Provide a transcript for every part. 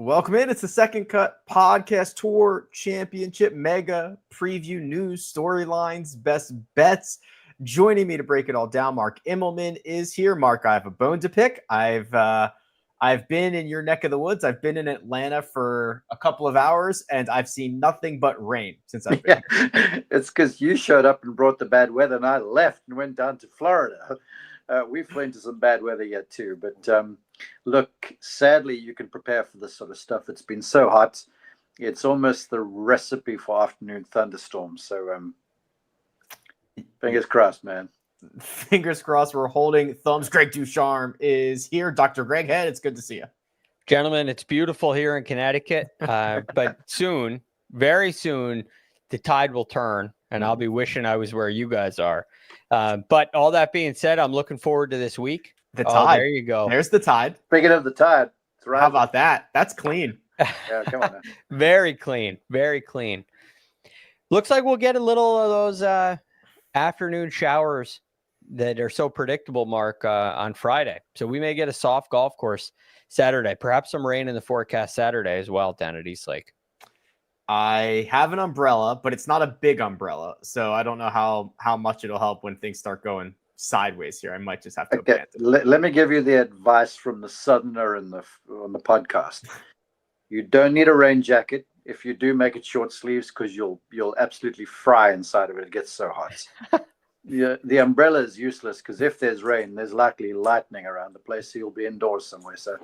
Welcome in. It's the Second Cut Podcast Tour Championship Mega Preview News Storylines Best Bets. Joining me to break it all down, Mark Immelman is here. Mark, I have a bone to pick. I've been in your neck of the woods. I've been in Atlanta for a couple of hours, and I've seen nothing but rain since I've been here. It's because you showed up and brought the bad weather, and I left and went down to Florida. We flew into some bad weather yet too, but look, sadly, you can prepare for this sort of stuff. It's been so hot. It's almost the recipe for afternoon thunderstorms. So fingers crossed, man. Fingers crossed. We're holding thumbs. Greg DuCharme is here. Dr. Greg Head, it's good to see you. Gentlemen, it's beautiful here in Connecticut, but soon, very soon, the tide will turn, and I'll be wishing I was where you guys are. But all that being said, I'm looking forward to this week. The tide. There you go. There's the tide. Speaking of the tide, it's right. How about that? That's clean. Yeah, come on now. Very clean. Very clean. Looks like we'll get a little of those afternoon showers that are so predictable, Mark, on Friday. So we may get a soft golf course Saturday. Perhaps some rain in the forecast Saturday as well down at East Lake. I have an umbrella, but it's not a big umbrella. So I don't know how much it'll help when things start going sideways here. I might just have to Okay, let me give you the advice from the Southerner on the podcast. You don't need a rain jacket. If you do, make it short sleeves because you'll absolutely fry inside of it. It gets so hot. The umbrella is useless because if there's rain, there's likely lightning around the place. So you'll be indoors somewhere. So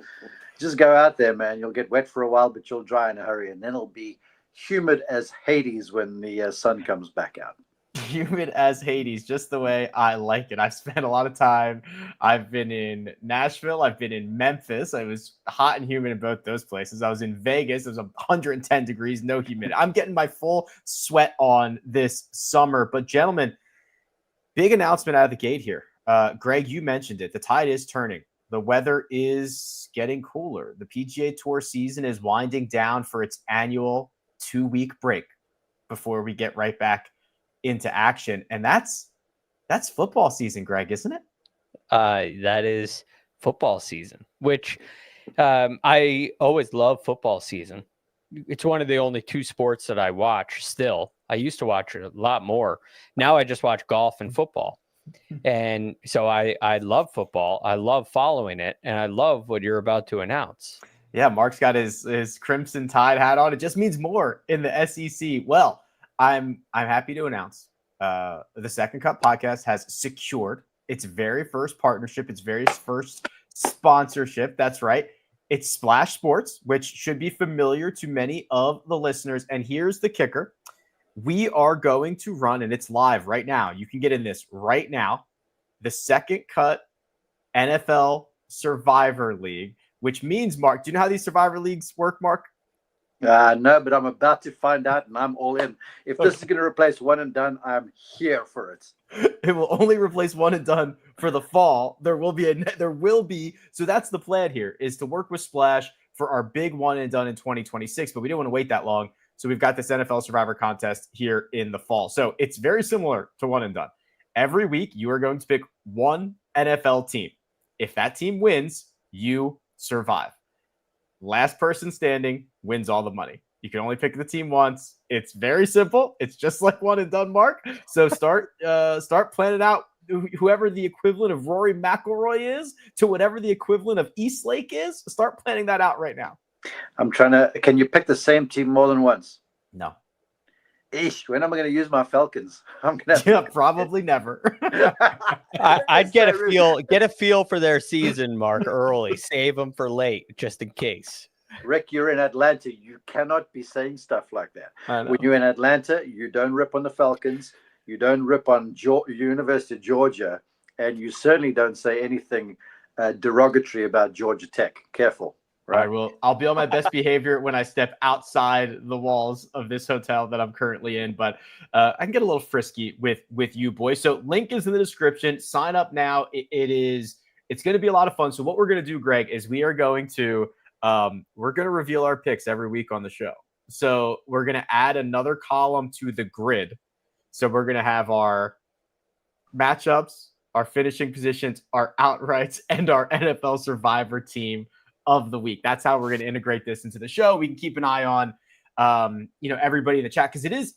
just go out there, man. You'll get wet for a while, but you'll dry in a hurry, and then it'll be humid as Hades when the sun comes back out. Humid as Hades, just the way I like it. I've spent a lot of time. I've been in Nashville. I've been in Memphis. I was hot and humid in both those places. I was in Vegas. It was 110 degrees, no humidity. I'm getting my full sweat on this summer. But gentlemen, big announcement out of the gate here. Greg, you mentioned it. The tide is turning. The weather is getting cooler. The PGA Tour season is winding down for its annual 2-week break before we get right back into action. And that's football season, Greg, isn't it? That is football season, which I always love football season. It's one of the only two sports that I watch still. I used to watch it a lot more. Now I just watch golf and football. And so I love football. I love following it. And I love what you're about to announce. Yeah, Mark's got his Crimson Tide hat on. It just means more in the SEC. Well, I'm happy to announce the Second Cut Podcast has secured its very first partnership, its very first sponsorship. That's right. It's Splash Sports, which should be familiar to many of the listeners. And here's the kicker. We are going to run, and it's live right now. You can get in this right now. The Second Cut NFL Survivor League, which means, Mark, do you know how these Survivor Leagues work, Mark? No, but I'm about to find out, and I'm all in. If this is going to replace One and Done, I'm here for it. It will only replace One and Done for the fall. There will be. So that's the plan here, is to work with Splash for our big One and Done in 2026. But we don't want to wait that long. So we've got this NFL Survivor contest here in the fall. So it's very similar to One and Done. Every week, you are going to pick one NFL team. If that team wins, you survive. Last person standing wins all the money. You can only pick the team once. It's very simple. It's just like One and Done, Mark. So start planning out whoever the equivalent of Rory McIlroy is to whatever the equivalent of East Lake is. Start planning that out right now. Can you pick the same team more than once? No. When am I going to use my Falcons? Probably never. I'd get a feel for their season, Mark, early. Save them for late, just in case. Rick, you're in Atlanta. You cannot be saying stuff like that. When you're in Atlanta, you don't rip on the Falcons. You don't rip on University of Georgia. And you certainly don't say anything derogatory about Georgia Tech. Careful. Right. I'll be on my best behavior when I step outside the walls of this hotel that I'm currently in, but I can get a little frisky with you boys. So link is in the description. Sign up now. It's going to be a lot of fun. So what we're going to do, Greg, is we're going to reveal our picks every week on the show. So we're going to add another column to the grid. So we're going to have our matchups, our finishing positions, our outrights, and our NFL Survivor team of the week. That's how we're going to integrate this into the show. We can keep an eye on, everybody in the chat, because it is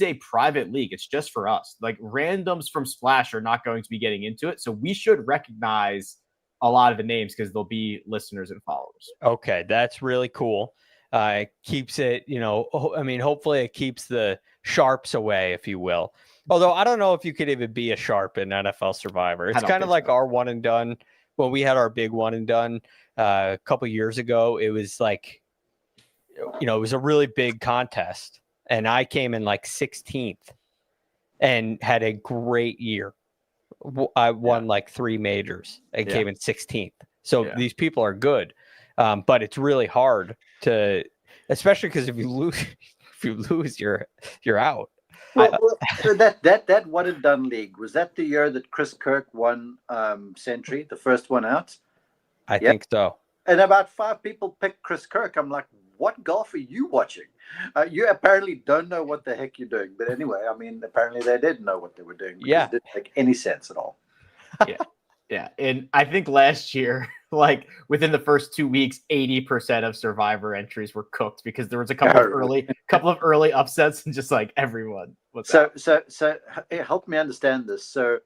a private league. It's just for us. Like, randoms from Splash are not going to be getting into it. So we should recognize a lot of the names because they'll be listeners and followers. Okay, that's really cool. It keeps it, hopefully it keeps the sharps away, if you will. Although I don't know if you could even be a sharp in NFL Survivor. It's kind of like our one and done. When we had our big one and done a couple years ago, it was like, it was a really big contest. And I came in like 16th and had a great year. I won like 3 majors and came in 16th. So these people are good. But it's really hard to, especially because if you lose, you're out. So that one and done league, was that the year that Chris Kirk won Century, the first one out? I think so. And about 5 people picked Chris Kirk. I'm like, what golf are you watching? You apparently don't know what the heck you're doing. But anyway, apparently they did know what they were doing. It didn't make any sense at all. Yeah. And I think last year, like within the first 2 weeks, 80% of Survivor entries were cooked because there was a couple of early upsets and just like everyone was out. So help me understand this. So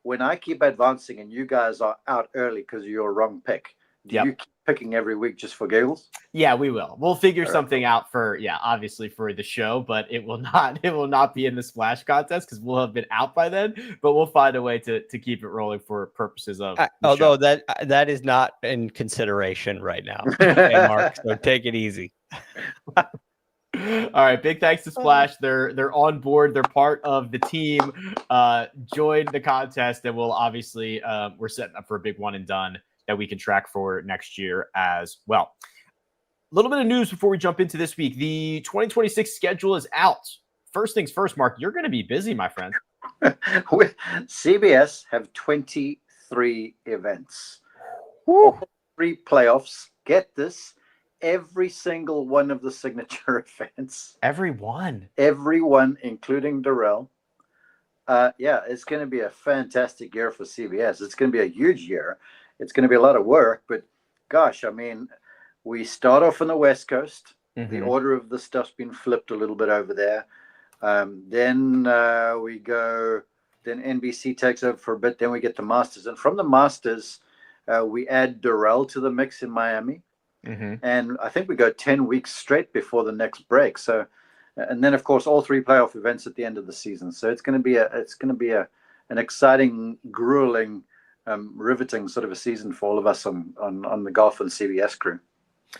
when I keep advancing and you guys are out early because of your wrong pick, do you keep picking every week just for giggles? Yeah, we will. We'll figure something out for, obviously for the show, but it will not be in the Splash contest because we'll have been out by then, but we'll find a way to keep it rolling for purposes of although show. that is not in consideration right now. Okay, Mark, so take it easy. All right, big thanks to Splash. They're on board. They're part of the team. Join the contest, and we'll obviously we're setting up for a big one and done that we can track for next year as well. A little bit of news before we jump into this week. The 2026 schedule is out. First things first, Mark, you're going to be busy, my friend. CBS have 23 events. 3 playoffs. Get this. Every single one of the signature events. Every one, including Darrell. It's going to be a fantastic year for CBS. It's going to be a huge year. It's going to be a lot of work, but gosh, we start off on the West Coast. Mm-hmm. The order of the stuff's been flipped a little bit over there. Then we go, then NBC takes over for a bit. Then we get the Masters. And from the Masters, we add Darrell to the mix in Miami. Mm-hmm. And I think we go 10 weeks straight before the next break. So, and then of course, all 3 playoff events at the end of the season. So it's going to be an exciting, grueling, riveting sort of a season for all of us on the Golf and CBS crew.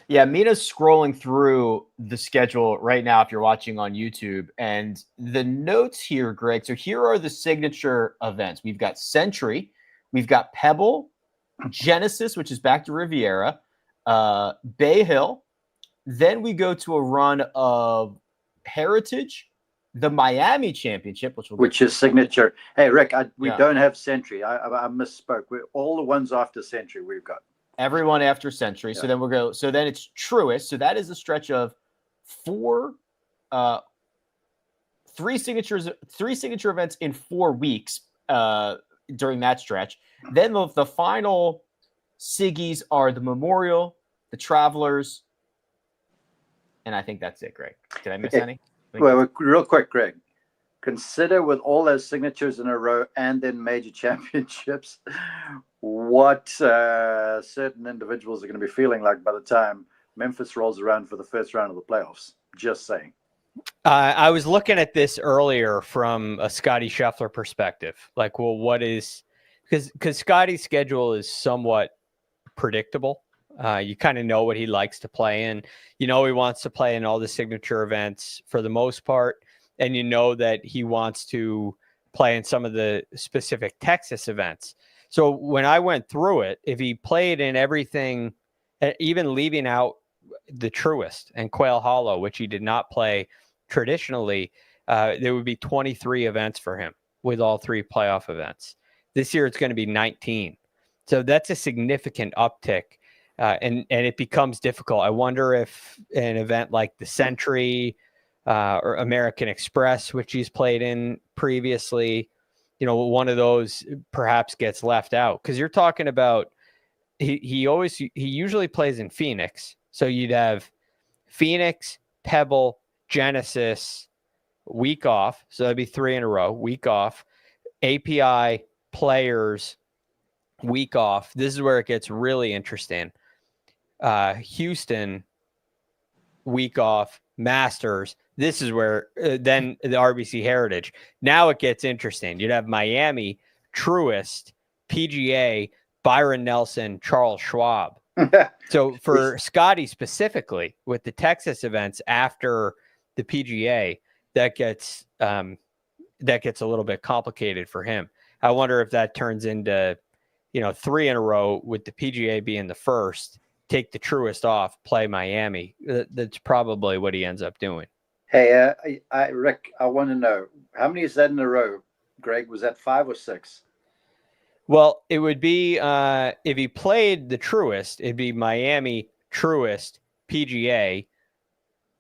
Yeah, Mina's scrolling through the schedule right now if you're watching on YouTube. And the notes here, Greg, so here are the signature events. We've got Century, we've got Pebble, Genesis, which is back to Riviera, Bay Hill. Then we go to a run of Heritage, the Miami Championship, which is signature. Hey, Rick, we don't have Century. I misspoke. All the ones after Century we've got. Everyone after Century. Yeah. So then we'll go. So then it's Truist. So that is a stretch of 3 signature events in 4 weeks during that stretch. Then the final Siggies are the Memorial, the Travelers, and I think that's it, Greg. Did I miss any? Well, real quick, Greg. Consider with all those signatures in a row and then major championships, what certain individuals are going to be feeling like by the time Memphis rolls around for the first round of the playoffs. Just saying. I was looking at this earlier from a Scottie Scheffler perspective. Like, well, what is because Scottie's schedule is somewhat predictable. You kind of know what he likes to play in. He wants to play in all the signature events for the most part. And that he wants to play in some of the specific Texas events. So when I went through it, if he played in everything, even leaving out the Truist and Quail Hollow, which he did not play traditionally, there would be 23 events for him with all 3 playoff events. This year, it's going to be 19. So that's a significant uptick. And it becomes difficult. I wonder if an event like the Century or American Express, which he's played in previously, one of those perhaps gets left out. Because you're talking about he usually plays in Phoenix. So you'd have Phoenix, Pebble, Genesis, week off. So that'd be 3 in a row, week off. API, Players, week off. This is where it gets really interesting. Houston, week off. Masters. This is where then the RBC Heritage. Now it gets interesting. You'd have Miami, Truist, PGA, Byron Nelson, Charles Schwab. So for Scottie specifically, with the Texas events after the PGA, that gets a little bit complicated for him. I wonder if that turns into, 3 in a row with the PGA being the first, take the Truist off, play Miami. That's probably what he ends up doing. Hey, Rick, I want to know, how many is that in a row? Greg, was that 5 or 6? Well, it would be, if he played the Truist, it'd be Miami, Truist, PGA,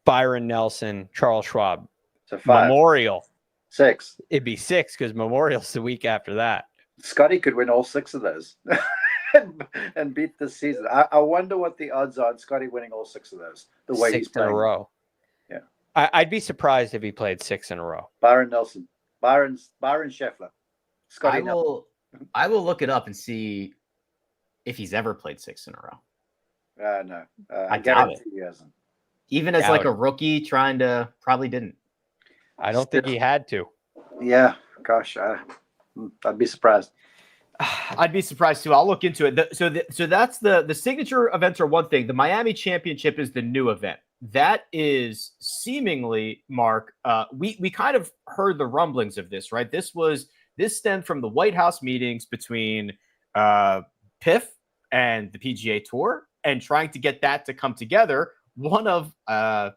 Byron Nelson, Charles Schwab. So 5. Memorial. 6. It'd be 6 because Memorial's the week after that. Scottie could win all 6 of those and beat this season. I wonder what the odds are on Scottie winning all 6 of those, the way 6 he's playing. in a row. Yeah. I'd be surprised if he played 6 in a row. Byron Nelson, Byron Scheffler, Scottie I will look it up and see if he's ever played 6 in a row. No. I doubt it. He hasn't. Even as like a rookie trying to, probably didn't. I don't think he had to. Yeah, gosh, I'd be surprised. I'd be surprised too. I'll look into it. So that's the signature events are one thing. The Miami Championship is the new event. That is seemingly, Mark. We kind of heard the rumblings of this, right? This stemmed from the White House meetings between PIF and the PGA Tour, and trying to get that to come together. One of the,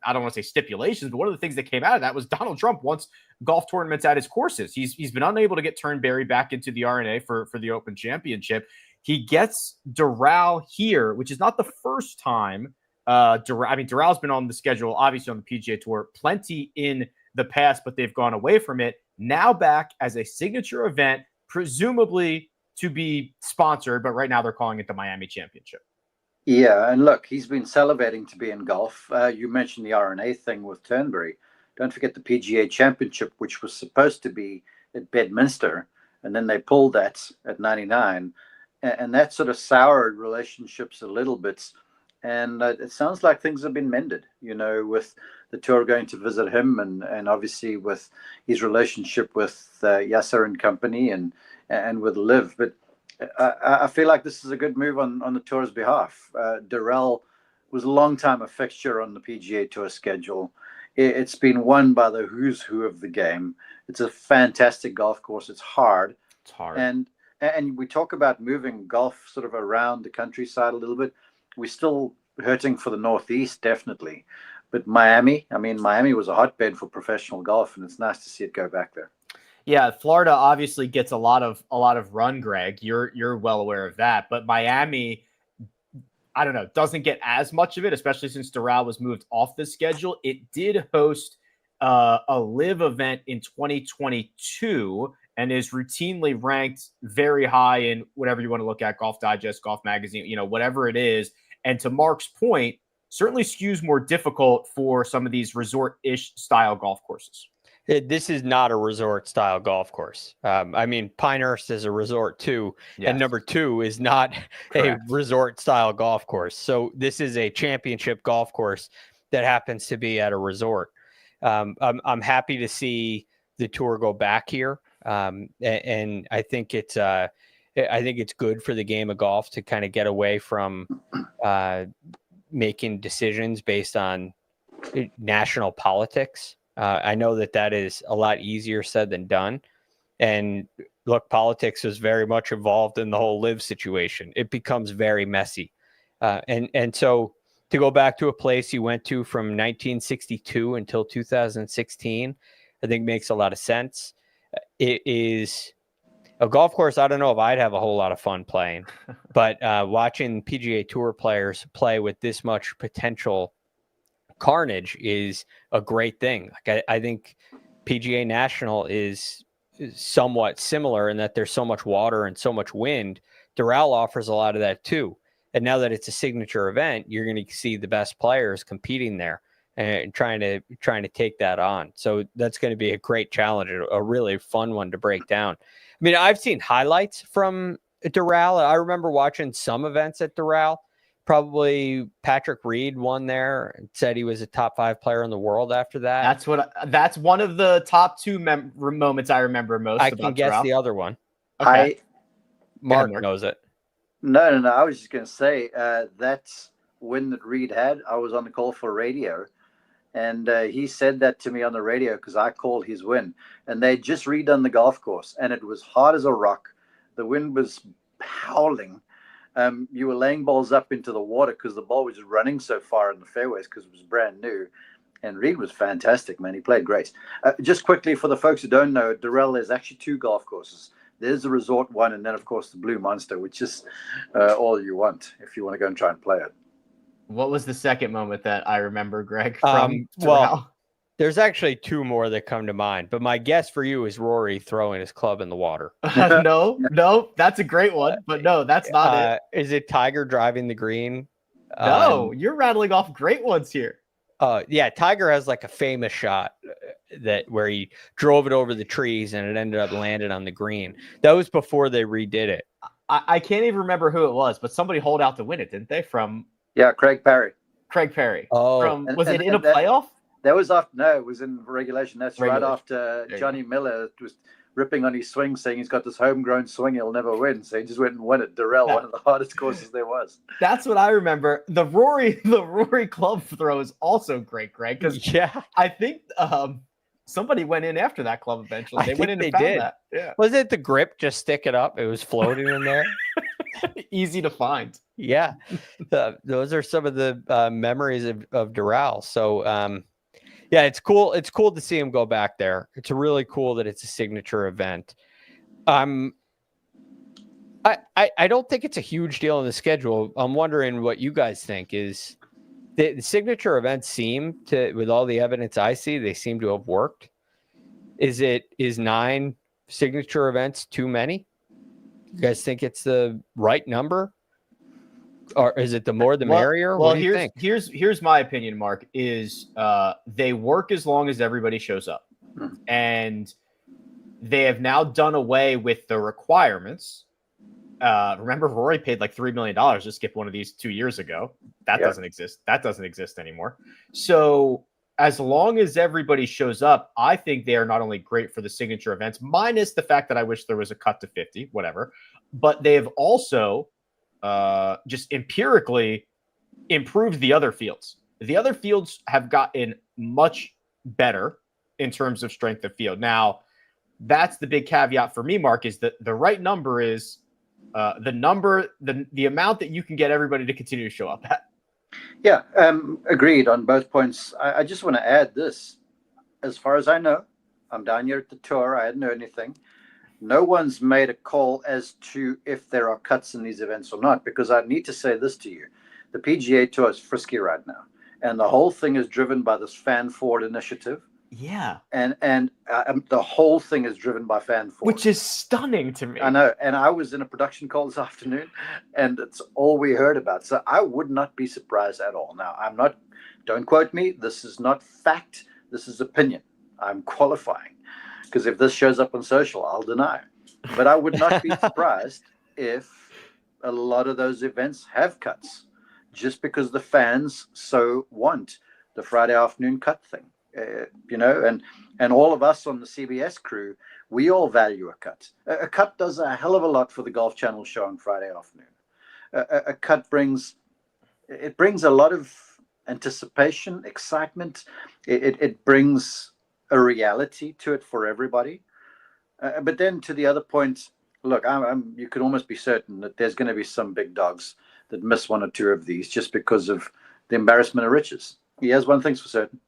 I don't want to say stipulations, but one of the things that came out of that was Donald Trump wants golf tournaments at his courses. He's been unable to get Turnberry back into the R&A for the Open Championship. He gets Doral here, which is not the first time. Dural's been on the schedule, obviously on the PGA Tour, plenty in the past, but they've gone away from it. Now back as a signature event, presumably to be sponsored, but right now they're calling it the Miami Championship. Yeah, and look, he's been salivating to be in golf. You mentioned the R&A thing with Turnberry. Don't forget the PGA Championship, which was supposed to be at Bedminster, and then they pulled that at 99, and that sort of soured relationships a little bit. And it sounds like things have been mended, with the tour going to visit him, and obviously with his relationship with Yasser and company, and with LIV. But I feel like this is a good move on the tour's behalf. Doral was a long time a fixture on the PGA Tour schedule. It's been won by the who's who of the game. It's a fantastic golf course. It's hard. And we talk about moving golf sort of around the countryside a little bit. We're still hurting for the Northeast, definitely. But Miami was a hotbed for professional golf, and it's nice to see it go back there. Yeah, Florida obviously gets a lot of run, Greg. You're well aware of that. But Miami, I don't know, doesn't get as much of it, especially since Doral was moved off the schedule. It did host a LIV event in 2022 and is routinely ranked very high in whatever you want to look at, Golf Digest, Golf Magazine, whatever it is. And to Mark's point, certainly skews more difficult for some of these resort-ish style golf courses. This is not a resort-style golf course. Pinehurst is a resort too, yes. And number 2 is not Correct. A resort-style golf course. So this is a championship golf course that happens to be at a resort. I'm happy to see the tour go back here, and I think it's good for the game of golf to kind of get away from making decisions based on national politics. I know that is a lot easier said than done. And look, politics was very much involved in the whole LIV situation. It becomes very messy. And so to go back to a place you went to from 1962 until 2016, I think makes a lot of sense. It is a golf course. I don't know if I'd have a whole lot of fun playing, but watching PGA Tour players play with this much potential carnage is a great thing. Like I think PGA National is somewhat similar in that there's so much water and so much wind. Doral offers a lot of that too. And now that it's a signature event, you're going to see the best players competing there and trying to take that on. So that's going to be a great challenge, a really fun one to break down. I mean, I've seen highlights from Doral. I remember watching some events at Doral. Probably Patrick Reed won there and said he was a top 5 player in the world after that. That's one of the top 2 moments I remember most. I can guess the other one. Okay. Mark knows it. No. I was just going to say that's win that Reed had. I was on the call for radio, and he said that to me on the radio because I called his win. And they just redone the golf course, and it was hard as a rock. The wind was howling. You were laying balls up into the water because the ball was running so far in the fairways because it was brand new. And Reed was fantastic, man. He played great. Just quickly, for the folks who don't know, Doral is actually 2 golf courses. There's the resort one, and then, of course, the Blue Monster, which is all you want if you want to go and try and play it. What was the second moment that I remember, Greg, from Doral? Well, there's actually 2 more that come to mind, but my guess for you is Rory throwing his club in the water. No, that's a great one, but no, that's not it. Is it Tiger driving the green? No, you're rattling off great ones here. Yeah, Tiger has like a famous shot where he drove it over the trees and it ended up landing on the green. That was before they redid it. I can't even remember who it was, but somebody holed out to win it, didn't they? Craig Parry. Oh, was it in a playoff? That was after. No, it was in regulation. That's Regulation. Right after Johnny Miller was ripping on his swing, saying he's got this homegrown swing he'll never win. So he just went and won it. Doral, one of the hardest courses there was. That's what I remember. The Rory club throw is also great, Greg. Because I think somebody went in after that club eventually. They went in and found that. Yeah. Was it the grip? Just stick it up. It was floating in there. Easy to find. Yeah. Those are some of the memories of Doral. So, yeah, it's cool. It's cool to see him go back there. It's really cool that it's a signature event. I don't think it's a huge deal in the schedule. I'm wondering what you guys think. Is the signature events seem to, with all the evidence I see, they seem to have worked. Is 9 signature events too many? You guys think it's the right number? Or is it the more the merrier? Well, what do you think? Here's my opinion, Mark, is they work as long as everybody shows up. And they have now done away with the requirements. Remember, Rory paid like $3 million to skip one of these 2 years ago. That doesn't exist. That doesn't exist anymore. So as long as everybody shows up, I think they are not only great for the signature events, minus the fact that I wish there was a cut to 50, whatever, but they have also just empirically improved the other fields. The other fields have gotten much better in terms of strength of field. Now, that's the big caveat for me, Mark, is that the right number is the amount that you can get everybody to continue to show up at. Yeah, agreed on both points. I just want to add this. As far as I know, I'm down here at the tour. I hadn't heard anything. No one's made a call as to if there are cuts in these events or not, because I need to say this to you. The PGA Tour is frisky right now, and the whole thing is driven by this Fan Forward initiative. Yeah. And the whole thing is driven by Fan Forward. Which is stunning to me. I know. And I was in a production call this afternoon, and it's all we heard about. So I would not be surprised at all. Now, don't quote me. This is not fact. This is opinion. I'm qualifying. Because if this shows up on social, I'll deny. But I would not be surprised if a lot of those events have cuts, just because the fans so want the Friday afternoon cut thing. And all of us on the CBS crew, we all value a cut. A cut does a hell of a lot for the Golf Channel show on Friday afternoon. A cut brings a lot of anticipation, excitement. It brings a reality to it for everybody. But then to the other point, look, you can almost be certain that there's going to be some big dogs that miss one or two of these just because of the embarrassment of riches. Here's one thing's for certain.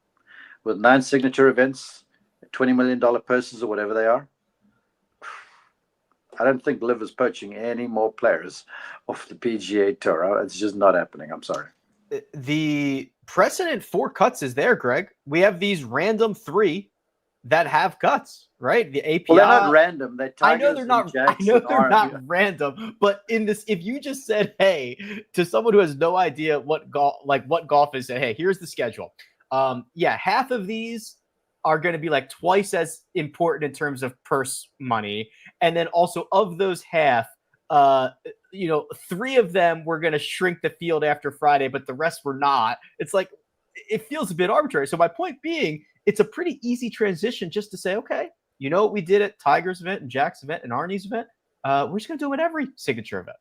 With 9 signature events, $20 million purses or whatever they are, I don't think LIV is poaching any more players off the PGA Tour. It's just not happening. I'm sorry. The precedent for cuts is there, Greg. We have these random 3 that have cuts, right? The API. Well, they're not random. They're I Tigers know they're not. and Jacks I know and they're not Orange. random. But in this, if you just said, "Hey," to someone who has no idea what golf is, say, "Hey, here's the schedule." Yeah, half of these are going to be like twice as important in terms of purse money, and then also of those half, 3 of them were going to shrink the field after Friday, but the rest were not. It's like it feels a bit arbitrary. So my point being, it's a pretty easy transition just to say, okay, you know what we did at Tiger's event and Jack's event and Arnie's event? We're just going to do it at every signature event.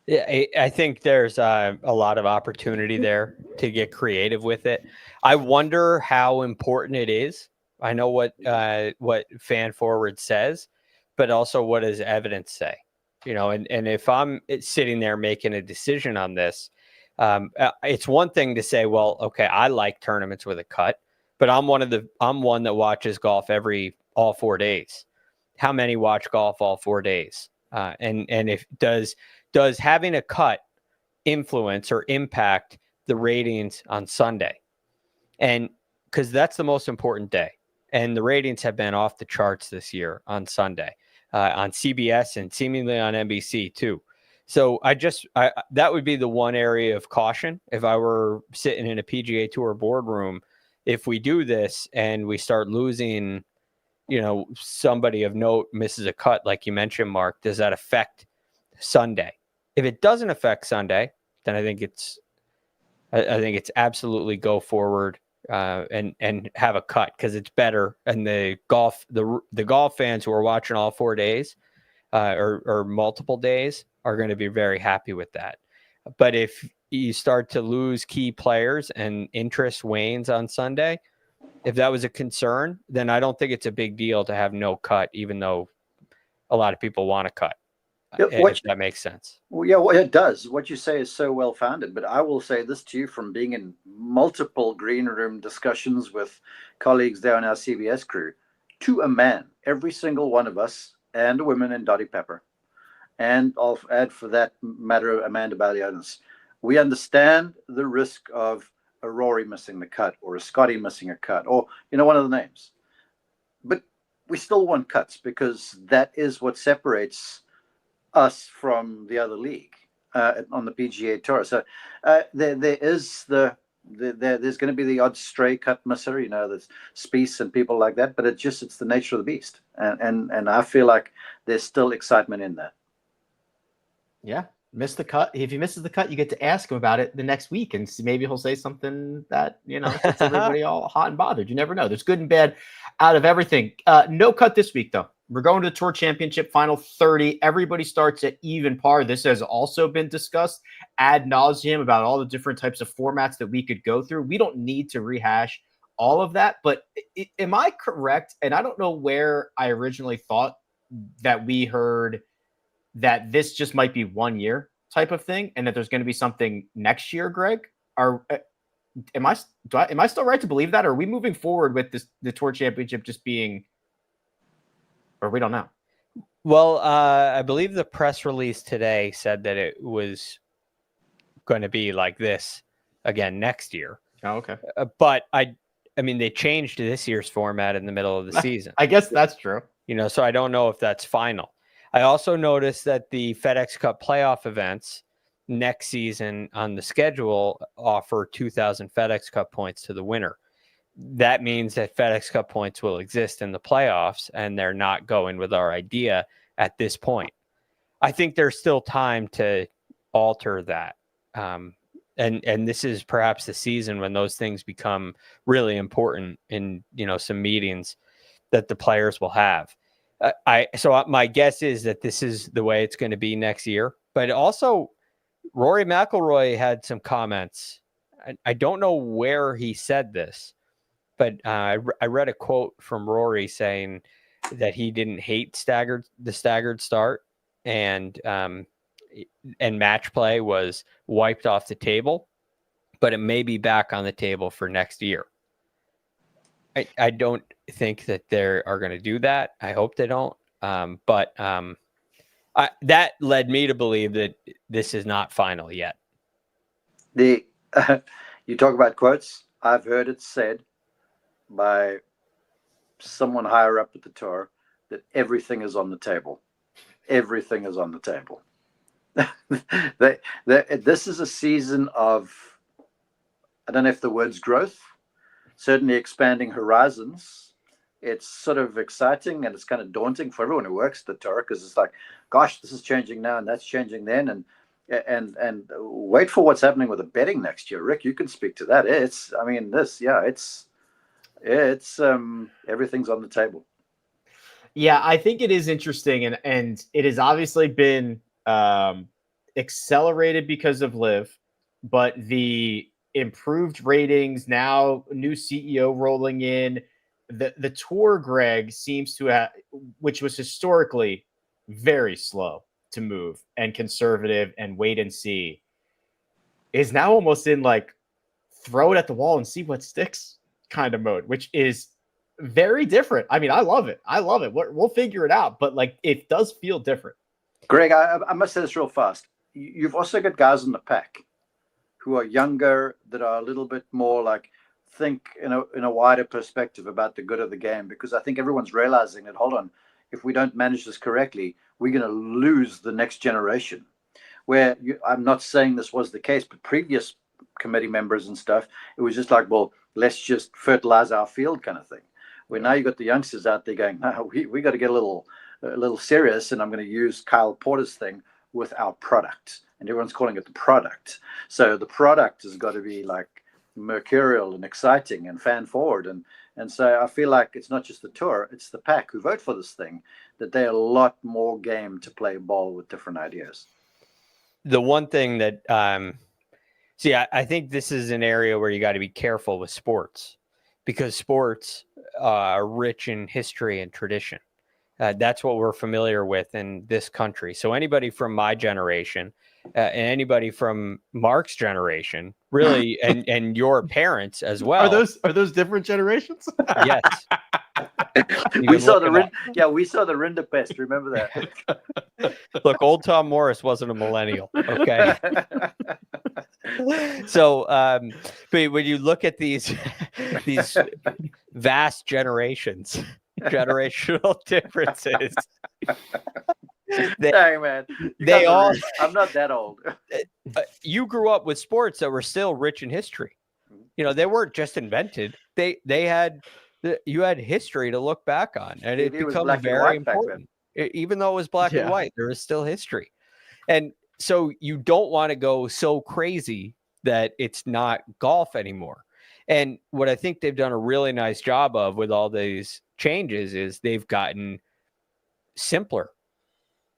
Yeah, I think there's a lot of opportunity there to get creative with it. I wonder how important it is. I know what Fan Forward says, but also what does evidence say? And if I'm sitting there making a decision on this, it's one thing to say, well, okay, I like tournaments with a cut, but I'm one that watches golf all 4 days. How many watch golf all 4 days? And if does having a cut influence or impact the ratings on Sunday? And because that's the most important day. And the ratings have been off the charts this year on Sunday, on CBS and seemingly on NBC too. So that would be the one area of caution. If I were sitting in a PGA Tour boardroom, if we do this and we start losing, somebody of note misses a cut, like you mentioned, Mark, does that affect Sunday? If it doesn't affect Sunday, then I think it's absolutely go forward and have a cut, because it's better. And the golf fans who are watching all 4 days or multiple days are going to be very happy with that. But if you start to lose key players and interest wanes on Sunday, if that was a concern, then I don't think it's a big deal to have no cut, even though a lot of people want to cut. If that makes sense. Well, yeah, well, it does. What you say is so well founded. But I will say this to you from being in multiple green room discussions with colleagues there on our CBS crew, to a man, every single one of us, and a woman in Dottie Pepper, and I'll add for that matter Amanda Balionis, we understand the risk of a Rory missing the cut or a Scottie missing a cut or one of the names. But we still want cuts, because that is what separates us from the other league on the PGA Tour. So there is there's going to be the odd stray cut misser, there's Spieth and people like that, but it's the nature of the beast, and I feel like there's still excitement in that. Yeah, miss the cut. If he misses the cut, you get to ask him about it the next week, and maybe he'll say something that gets everybody all hot and bothered. You never know. There's good and bad out of everything. No cut this week though. We're going to the Tour Championship Final 30. Everybody starts at even par. This has also been discussed ad nauseum about all the different types of formats that we could go through. We don't need to rehash all of that, but am I correct? And I don't know where I originally thought that we heard that this just might be 1 year type of thing, and that there's going to be something next year, Greg. Am I still right to believe that? Or are we moving forward with the Tour Championship just being, or we don't know? Well, I believe the press release today said that it was going to be like this again next year. Oh, okay. But I mean, they changed this year's format in the middle of the season. I guess that's true. So I don't know if that's final. I also noticed that the FedEx Cup playoff events next season on the schedule offer 2,000 FedEx Cup points to the winner. That means that FedEx Cup points will exist in the playoffs, and they're not going with our idea at this point. I think there's still time to alter that. And this is perhaps the season when those things become really important in, some meetings that the players will have. So my guess is that this is the way it's going to be next year. But also, Rory McIlroy had some comments. I don't know where he said this, but I read a quote from Rory saying that he didn't hate the staggered start, and match play was wiped off the table, but it may be back on the table for next year. I don't think that they are going to do that. I hope they don't. But that led me to believe that this is not final yet. You talk about quotes. I've heard it said by someone higher up at the tour that everything is on the table. Everything is on the table. This is a season of, I don't know if the word's growth, certainly expanding horizons. It's sort of exciting and it's kind of daunting for everyone who works at the tour, because it's like, gosh, this is changing now and that's changing then, and wait for what's happening with the betting next year. Rick, you can speak to that. It's everything's on the table. Yeah, I think it is interesting, and it has obviously been accelerated because of LIV, but the improved ratings, now new CEO rolling in, the tour, Greg, seems to have, which was historically very slow to move and conservative and wait and see, is now almost in like throw it at the wall and see what sticks kind of mode, which is very different. I mean, I love it. We'll figure it out, but like it does feel different. Greg, I must say this real fast. You've also got guys in the pack who are younger, that are a little bit more like think in a wider perspective about the good of the game, because I think everyone's realizing that, hold on, if we don't manage this correctly, we're going to lose the next generation. I'm not saying this was the case, but previous committee members and stuff, it was just like, well, let's just fertilize our field kind of thing. Where now you've got the youngsters out there going, no, we got to get a little serious, and I'm going to use Kyle Porter's thing with our product. And everyone's calling it the product. So the product has got to be like mercurial and exciting and fan forward. And so I feel like it's not just the tour, it's the pack who vote for this thing, that they're a lot more game to play ball with different ideas. The one thing that, I think this is an area where you got to be careful with sports, because sports are rich in history and tradition. That's what we're familiar with in this country. So anybody from my generation and anybody from Mark's generation, really, and your parents as well. Are those different generations? Yes. We saw the Rinderpest. Remember that? Look, old Tom Morris wasn't a millennial. Okay. So, but when you look at these vast generational differences, dang, man, I'm not that old. You grew up with sports that were still rich in history. You know, they weren't just invented. You had history to look back on, and it becomes very important. Even though it was black and white, there is still history. And so you don't want to go so crazy that it's not golf anymore. And what I think they've done a really nice job of with all these changes is they've gotten simpler.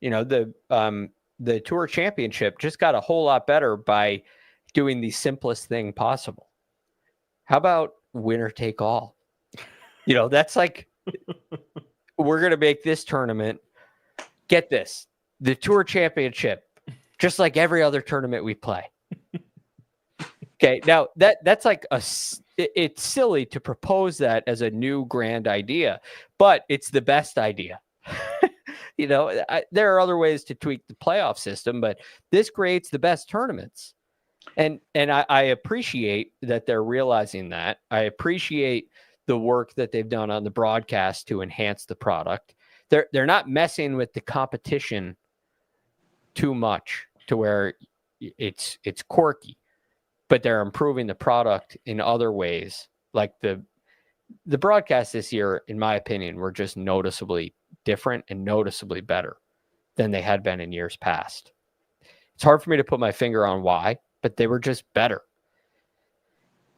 You know, the Tour Championship just got a whole lot better by doing the simplest thing possible. How about winner take all? You know, that's like, we're going to make this tournament, get this, the Tour Championship, just like every other tournament we play. Okay, now that's like it's silly to propose that as a new grand idea, but it's the best idea. You know, there are other ways to tweak the playoff system, but this creates the best tournaments. And I appreciate that they're realizing that. I appreciate the work that they've done on the broadcast to enhance the product. They're not messing with the competition too much to where it's quirky, but they're improving the product in other ways. Like the broadcast this year, in my opinion, were just noticeably different and noticeably better than they had been in years past. It's hard for me to put my finger on why, but they were just better.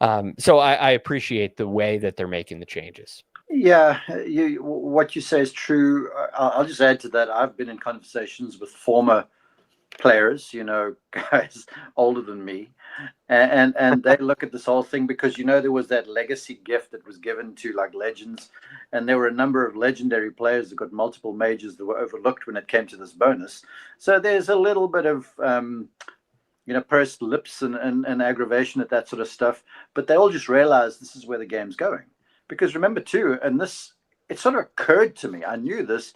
So I appreciate the way that they're making the changes. Yeah, what you say is true. I'll just add to that. I've been in conversations with former players, you know, guys older than me, and they look at this whole thing because, you know, there was that legacy gift that was given to like legends, and there were a number of legendary players that got multiple majors that were overlooked when it came to this bonus. So there's a little bit of you know, pursed lips and aggravation at that sort of stuff, but they all just realize this is where the game's going. Because remember too, and this, it sort of occurred to me, I knew this,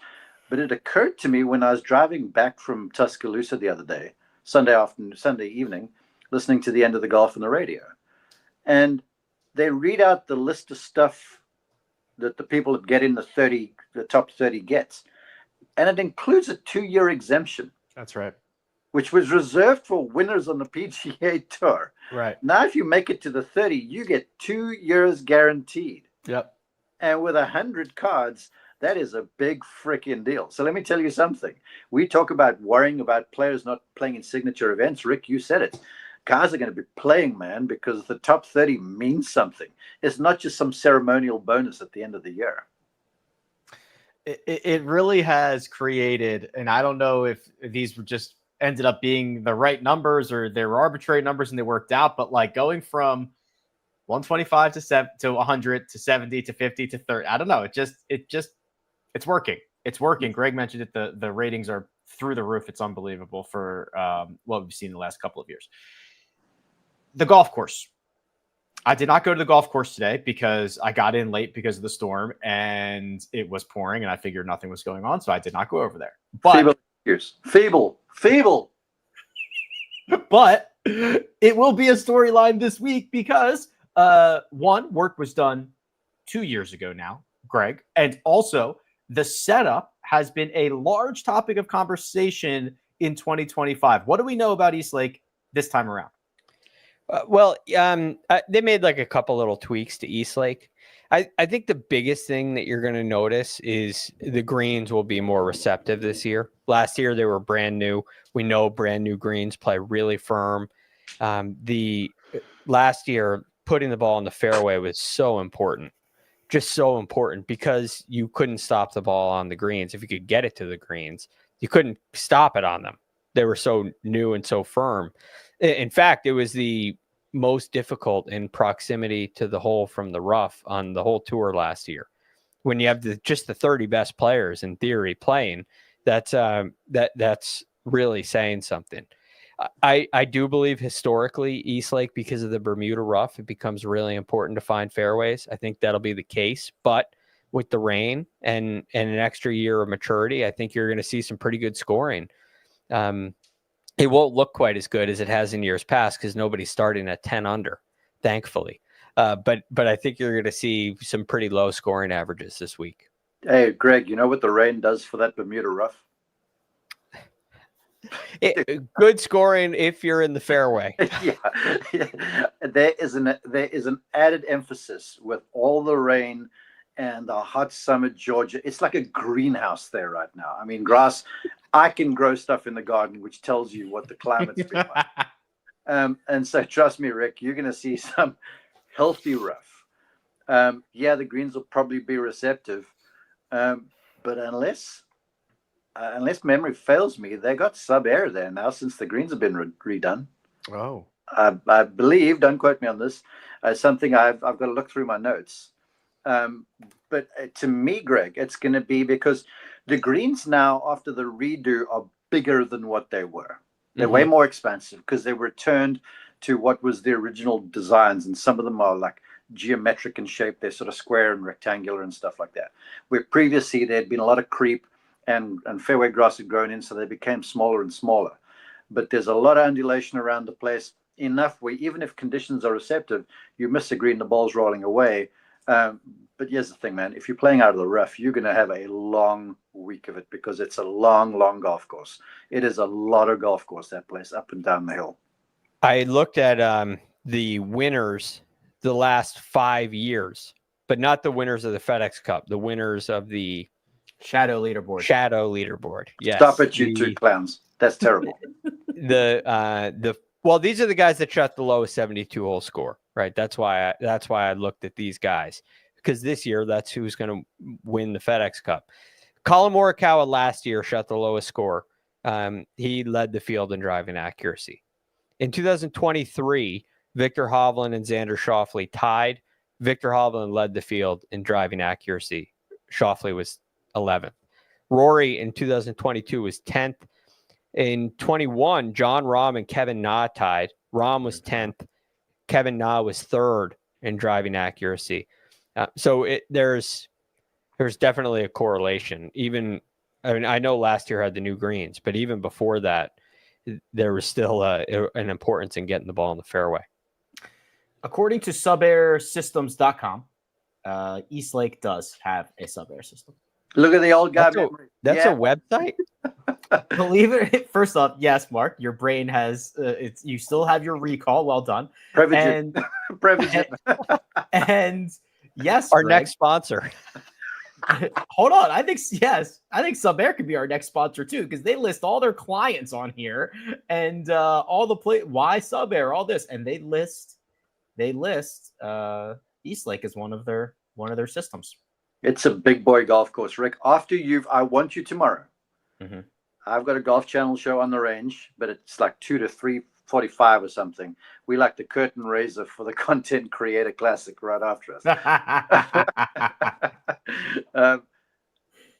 but it occurred to me when I was driving back from Tuscaloosa the other day, Sunday evening, listening to the End of the Golf on the radio. And they read out the list of stuff that the people that get in the top 30 gets. And it includes a 2-year exemption. That's right. Which was reserved for winners on the PGA Tour. Right. Now, if you make it to the 30, you get 2 years guaranteed. Yep. And with 100 cards, that is a big freaking deal. So let me tell you something. We talk about worrying about players not playing in signature events. Rick, you said it. Guys are going to be playing, man, because the top 30 means something. It's not just some ceremonial bonus at the end of the year. It really has created, and I don't know if these were just ended up being the right numbers or they were arbitrary numbers and they worked out, but like going from 125 to 100 to 70 to 50 to 30, I don't know. It's working. It's working. Greg mentioned it. The ratings are through the roof. It's unbelievable for what we've seen in the last couple of years. The golf course. I did not go to the golf course today because I got in late because of the storm and it was pouring and I figured nothing was going on. So I did not go over there. But feeble. But it will be a storyline this week because one, work was done 2 years ago now, Greg. And also the setup has been a large topic of conversation in 2025. What do we know about East Lake this time around? They made like a couple little tweaks to East Lake. I think the biggest thing that you're going to notice is the greens will be more receptive this year. Last year, they were brand new. We know brand new greens play really firm. The last year, putting the ball in the fairway was so important, just so important because you couldn't stop the ball on the greens. If you could get it to the greens, you couldn't stop it on them. They were so new and so firm. In fact, it was the most difficult in proximity to the hole from the rough on the whole tour last year. When you have just the 30 best players in theory playing, that's really saying something. I do believe historically East Lake, because of the Bermuda rough, it becomes really important to find fairways. I think that'll be the case, but with the rain and an extra year of maturity, I think you're going to see some pretty good scoring. It won't look quite as good as it has in years past because nobody's starting at 10 under, thankfully. But I think you're going to see some pretty low scoring averages this week. Hey, Greg, you know what the rain does for that Bermuda rough? Good scoring if you're in the fairway. Yeah. There is an added emphasis with all the rain and the hot summer Georgia. It's like a greenhouse there right now. I mean, grass. I can grow stuff in the garden, which tells you what the climate's been like. And so trust me, Rick, you're going to see some healthy rough. The greens will probably be receptive. But unless memory fails me, they got sub-air there now since the greens have been redone. Oh. I believe, don't quote me on this, something I've got to look through my notes. But to me, Greg, it's going to be because the greens now, after the redo, are bigger than what they were. They're way more expansive because they returned to what was the original designs, and some of them are like geometric in shape. They're sort of square and rectangular and stuff like that. Where previously there had been a lot of creep and fairway grass had grown in, so they became smaller and smaller. But there's a lot of undulation around the place, enough where even if conditions are receptive, you miss a green, the ball's rolling away. But here's the thing, man. If you're playing out of the rough, you're going to have a long week of it because it's a long, long golf course. It is a lot of golf course, that place, up and down the hill. I looked at the winners the last 5 years, but not the winners of the FedEx Cup, the winners of the Shadow leaderboard. Yes. Stop it, you two clowns. That's terrible. Well, these are the guys that shot the lowest 72 hole score, right? That's why I looked at these guys, because this year that's who's going to win the FedEx Cup. Colin Morikawa last year shot the lowest score. He led the field in driving accuracy. In 2023, Victor Hovland and Xander Schauffele tied. Victor Hovland led the field in driving accuracy. Schauffele was 11th. Rory in 2022 was 10th. In 21, John Rahm and Kevin Na tied. Rahm was 10th. Kevin Na was 3rd in driving accuracy. So there's definitely a correlation. I know last year had the new greens, but even before that, there was still an importance in getting the ball in the fairway. According to subairsystems.com, Eastlake does have a sub-air system. Look at the old guy. That's a website? Believe it. First off, yes, Mark, your brain has you still have your recall. Well done. Privilege. And yes, our Greg, next sponsor. hold on. I think Sub-Air could be our next sponsor too, because they list all their clients on here and all the why Sub-Air, all this, and they list Eastlake as one of their systems. It's a big boy golf course, Rick. I want you tomorrow. Mm-hmm. I've got a Golf Channel show on the range, but it's like 2 to 3:45 or something. We like the curtain raiser for the Content Creator Classic right after us.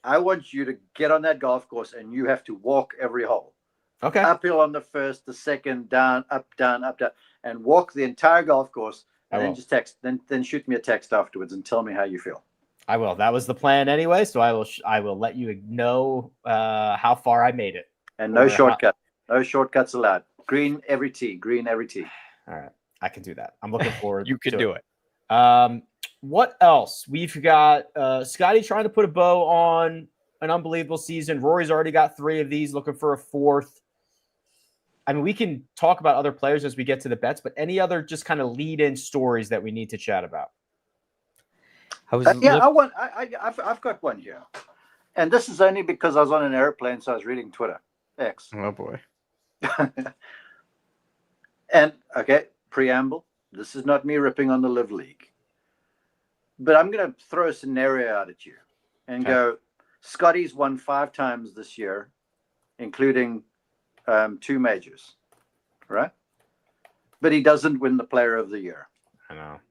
I want you to get on that golf course, and you have to walk every hole. Okay. Uphill on the first, the second, down, up, down, and walk the entire golf course. And then just text. Then shoot me a text afterwards and tell me how you feel. I will. That was the plan anyway, so I will let you know how far I made it. And no shortcuts. No shortcuts allowed. Green every tee. All right, I can do that. I'm looking forward. You can do it. What else? We've got Scottie trying to put a bow on an unbelievable season. Rory's already got 3 of these, looking for a 4th. I mean, we can talk about other players as we get to the bets, but any other just kind of lead-in stories that we need to chat about? I've got one here, and this is only because I was on an airplane, so I was reading Twitter X. Oh boy. And okay, preamble. This is not me ripping on the LIV League, but I'm going to throw a scenario out at you and go. Scottie's won 5 times this year, including 2 majors, right? But he doesn't win the Player of the Year. I know.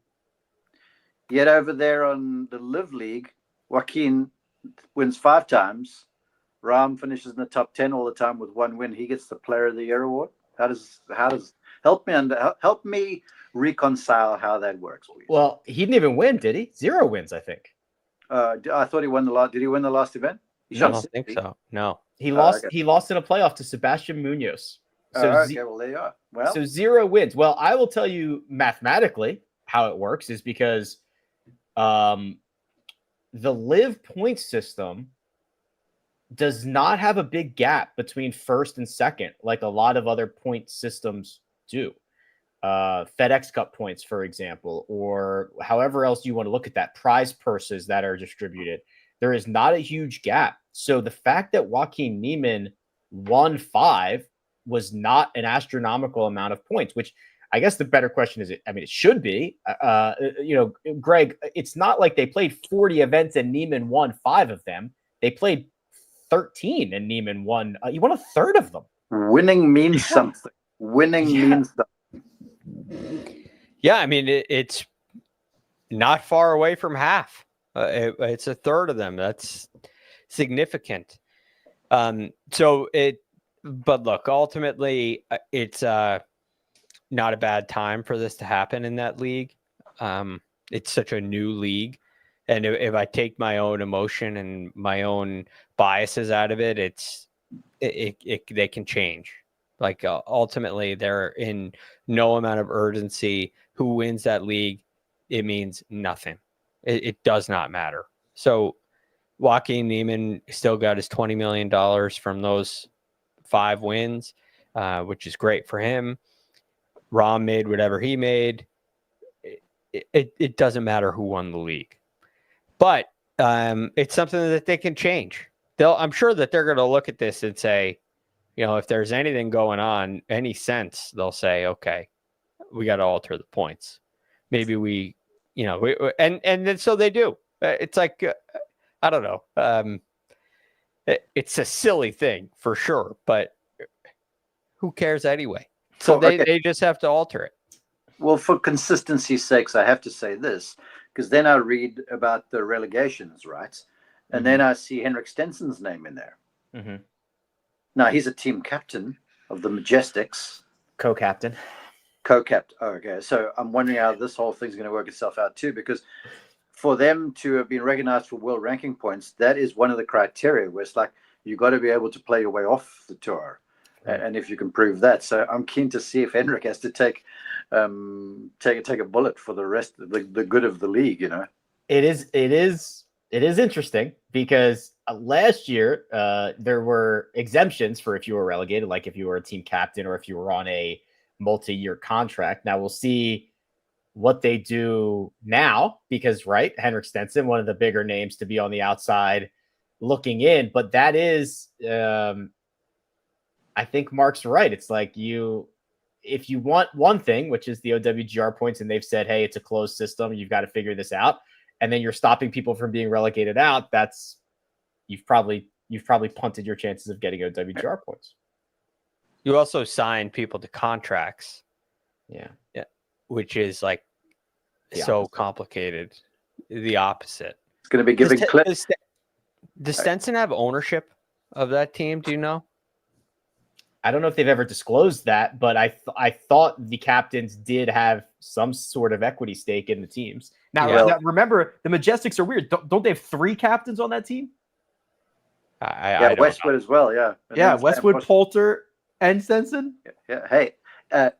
Yet over there on the LIV League, Joaquin wins 5 times. Rahm finishes in the top 10 all the time with 1 win. He gets the Player of the Year award. How does help me reconcile how that works, please? Well, he didn't even win, did he? 0 wins, I think. I thought he won the last. Did he win the last event? I don't think so. No, he lost. Okay. He lost in a playoff to Sebastian Munoz. So well, there you are. Well, so 0 wins. Well, I will tell you mathematically how it works is because the LIV point system does not have a big gap between first and second, like a lot of other point systems do. FedEx Cup points, for example, or however else you want to look at that, prize purses that are distributed. There is not a huge gap. So the fact that Joaquin Niemann won 5 was not an astronomical amount of points, which I guess the better question is, it should be, Greg, it's not like they played 40 events and Niemann won 5 of them. They played 13 and Niemann won. He won a third of them. Winning means something. Means something. Yeah, I mean, it's not far away from half. It's a third of them. That's significant. But look, ultimately, it's not a bad time for this to happen in that league. It's such a new league. And if I take my own emotion and my own biases out of it, they can change. Like ultimately, they're in no amount of urgency. Who wins that league? It means nothing. It does not matter. So Joaquin Niemann still got his $20 million from those 5 wins, which is great for him. Rahm made whatever he made. It doesn't matter who won the league. But it's something that they can change. I'm sure that they're going to look at this and say, if there's anything going on, any sense, they'll say, okay, we got to alter the points. Maybe and then so they do. It's like, I don't know. It's a silly thing for sure, but who cares anyway? So they just have to alter it. Well, for consistency's sakes, I have to say this, because then I read about the relegations, right? And then I see Henrik Stenson's name in there. Mm-hmm. Now, he's a team captain of the Majestics. Co-captain. Co-captain. Oh, okay. So I'm wondering how this whole thing's going to work itself out too, because for them to have been recognized for world ranking points, that is one of the criteria where it's like, you got to be able to play your way off the tour. Right. And if you can prove that. So I'm keen to see if Henrik has to take a bullet for the rest of the good of the league, It is interesting because last year there were exemptions for if you were relegated, like if you were a team captain or if you were on a multi-year contract. Now we'll see what they do now because, right, Henrik Stenson, one of the bigger names to be on the outside looking in, but that is, I think Mark's right. It's like if you want one thing, which is the OWGR points, and they've said, hey, it's a closed system, you've got to figure this out, and then you're stopping people from being relegated out, you've probably punted your chances of getting OWGR points. You also sign people to contracts. Yeah. Which is like so complicated. The opposite. It's going to be giving clips. Does Stenson have ownership of that team? Do you know? I don't know if they've ever disclosed that, but I thought the captains did have some sort of equity stake in the teams. Now, remember, the Majestics are weird. Don't they have 3 captains on that team? I Westwood as well, yeah. And Westwood, Poulter, and Stenson. Yeah. Hey,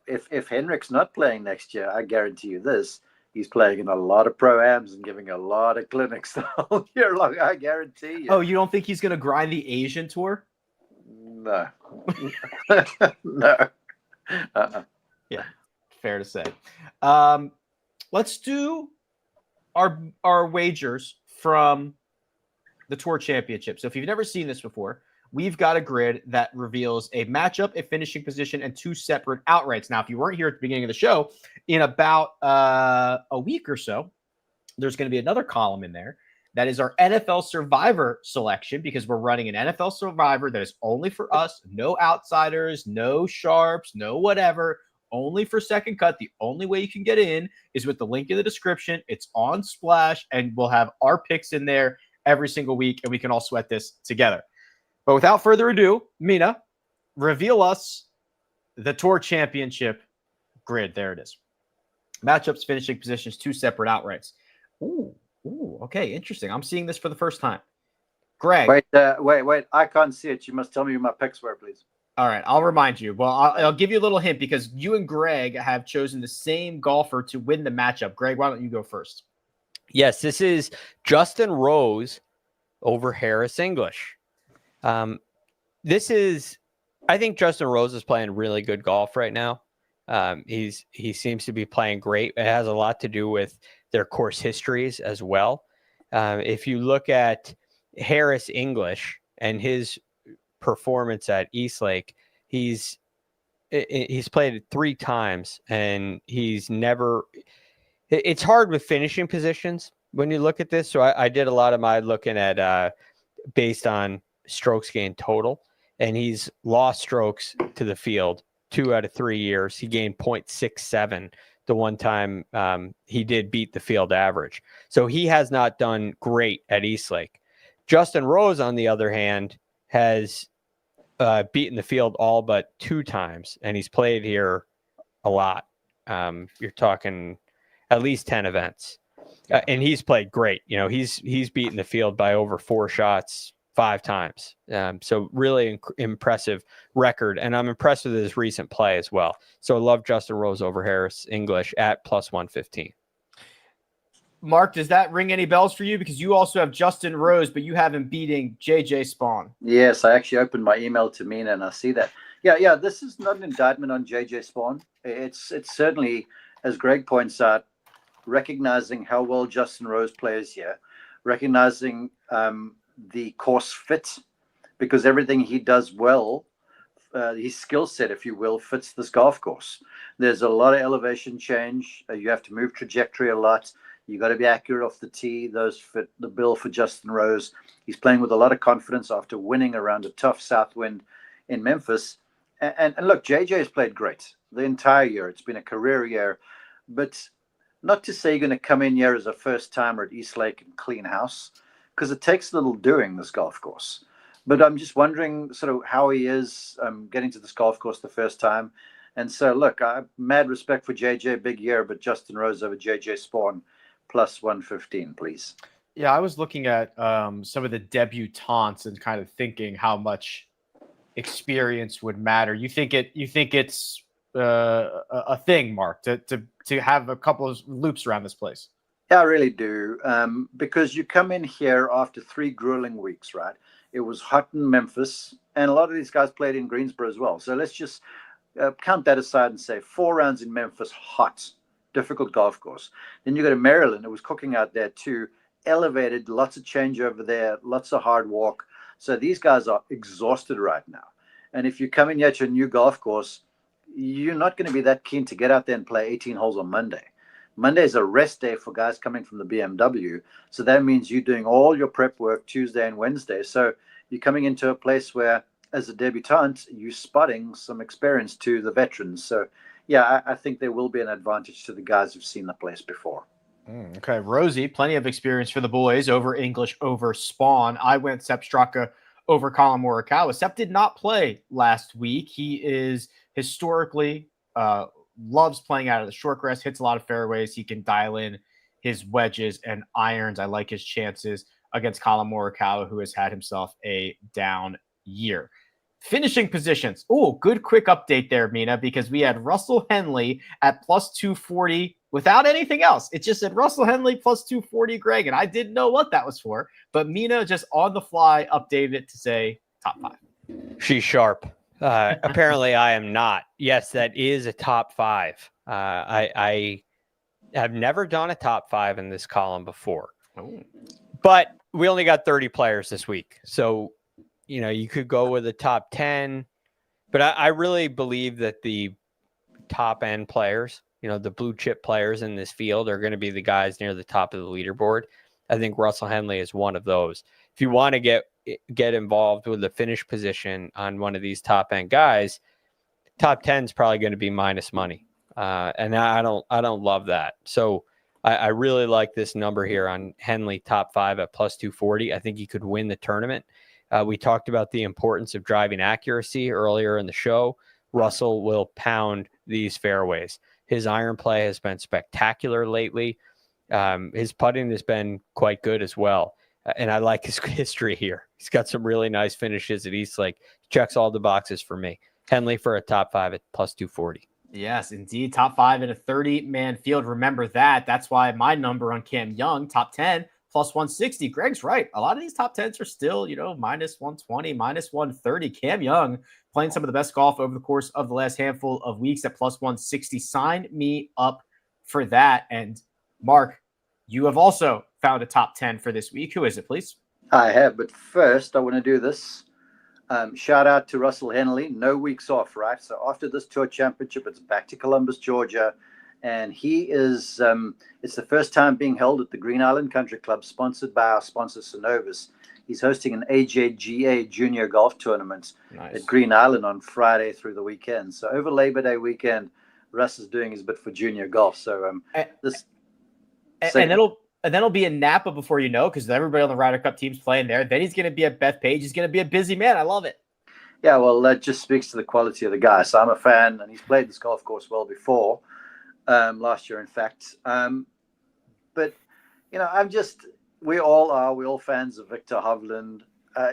if Henrik's not playing next year, I guarantee you this: he's playing in a lot of pro-ams and giving a lot of clinics the whole year long. I guarantee you. Oh, you don't think he's going to grind the Asian tour? No. No. Yeah, fair to say. Let's do our wagers from the Tour Championship. So if you've never seen this before, we've got a grid that reveals a matchup, a finishing position, and 2 separate outrights. Now, if you weren't here at the beginning of the show, in about a week or so, there's going to be another column in there that is our NFL Survivor selection, because we're running an NFL Survivor that is only for us, no outsiders, no sharps, no whatever, only for Second Cut. The only way you can get in is with the link in the description. It's on Splash, and we'll have our picks in there every single week, and we can all sweat this together. But without further ado, Mina, reveal us the Tour Championship grid. There it is. Matchups, finishing positions, 2 separate outrights. Ooh, okay, interesting. I'm seeing this for the first time. Greg. Wait. I can't see it. You must tell me who my picks were, please. All right, I'll remind you. Well, I'll give you a little hint because you and Greg have chosen the same golfer to win the matchup. Greg, why don't you go first? Yes, this is Justin Rose over Harris English. I think Justin Rose is playing really good golf right now. He seems to be playing great. It has a lot to do with their course histories as well. If you look at Harris English and his performance at Eastlake, he's played 3 times and he's never. It's hard with finishing positions when you look at this. So I did a lot of my looking at based on strokes gained total, and he's lost strokes to the field 2 out of 3 years. He gained 0.67 the one time he did beat the field average. So he has not done great at Eastlake. Justin Rose, on the other hand, has beaten the field all but 2 times, and he's played here a lot. You're talking at least 10 events. And he's played great. You know, he's beaten the field by over 4 shots 5 times. So really impressive record. And I'm impressed with his recent play as well. So I love Justin Rose over Harris English at +115. Mark, does that ring any bells for you? Because you also have Justin Rose, but you have him beating JJ Spawn. Yes, I actually opened my email to Mina and I see that. Yeah, this is not an indictment on JJ Spawn. It's certainly, as Greg points out, recognizing how well Justin Rose plays here, recognizing the course fit, because everything he does well, his skill set, if you will, fits this golf course. There's a lot of elevation change. You have to move trajectory a lot. You got to be accurate off the tee. Those fit the bill for Justin Rose. He's playing with a lot of confidence after winning around a tough south wind in Memphis. And look, JJ has played great the entire year. It's been a career year, but not to say you're going to come in here as a first timer at Eastlake and clean house, because it takes a little doing, this golf course. But I'm just wondering sort of how he is getting to this golf course the first time. And so, look, I have mad respect for JJ, big year, but Justin Rose over JJ Spawn +115, please. Yeah, I was looking at some of the debutantes and kind of thinking how much experience would matter. You think it's a thing, Mark, to have a couple of loops around this place? Yeah, I really do. Because you come in here after 3 grueling weeks, right? It was hot in Memphis, and a lot of these guys played in Greensboro as well. So let's just count that aside and say 4 rounds in Memphis, hot, difficult golf course. Then you go to Maryland. It was cooking out there too. Elevated, lots of change over there, lots of hard walk. So these guys are exhausted right now. And if you come in yet to a new golf course, you're not going to be that keen to get out there and play 18 holes on Monday. Monday is a rest day for guys coming from the BMW. So that means you're doing all your prep work Tuesday and Wednesday. So you're coming into a place where, as a debutant, you're spotting some experience to the veterans. So, yeah, I think there will be an advantage to the guys who've seen the place before. Okay, Rosie, plenty of experience for the boys over English, over Spawn. I went Sepp Straka over Colin Morikawa. Sepp did not play last week. He is historically loves playing out of the short grass, hits a lot of fairways. He can dial in his wedges and irons. I like his chances against Colin Morikawa, who has had himself a down year. Finishing positions. Oh, good quick update there, Mina, because we had Russell Henley at plus 240 without anything else. It just said Russell Henley plus 240, Greg, and I didn't know what that was for. But Mina just on the fly updated it to say top 5. She's sharp. Apparently, I am not. Yes, that is a top 5. I have never done a top 5 in this column before. Oh. But we only got 30 players this week. So, you could go with a top 10. But I really believe that the top end players, the blue chip players in this field are going to be the guys near the top of the leaderboard. I think Russell Henley is one of those. If you want to get involved with the finish position on one of these top end guys, top 10 is probably going to be minus money. And I don't love that. So I really like this number here on Henley top 5 at plus 240. I think he could win the tournament. We talked about the importance of driving accuracy earlier in the show. Russell will pound these fairways. His iron play has been spectacular lately. His putting has been quite good as well. And I like his history here. He's got some really nice finishes at Eastlake. Checks all the boxes for me. Henley for a top 5 at plus 240. Yes, indeed. Top 5 in a 30-man field. Remember that. That's why my number on Cam Young, top 10, plus 160. Greg's right. A lot of these top 10s are still, minus 120, minus 130. Cam Young playing some of the best golf over the course of the last handful of weeks at plus 160. Sign me up for that. And Mark, you have also found a top 10 for this week. Who is it, please? I have, but first I want to do this. Shout out to Russell Henley. No weeks off, right? So after this tour championship, it's back to Columbus, Georgia. And he is, it's the first time being held at the Green Island Country Club, sponsored by our sponsor, Synovus. He's hosting an AJGA junior golf tournament at Green Island on Friday through the weekend. So over Labor Day weekend, Russ is doing his bit for junior golf. So And then he'll be in Napa before you know, because everybody on the Ryder Cup team's playing there. Then he's going to be at Bethpage. He's going to be a busy man. I love it. Yeah, well, that just speaks to the quality of the guy. So I'm a fan, and he's played this golf course well before, last year, in fact. But, we're all fans of Victor Hovland.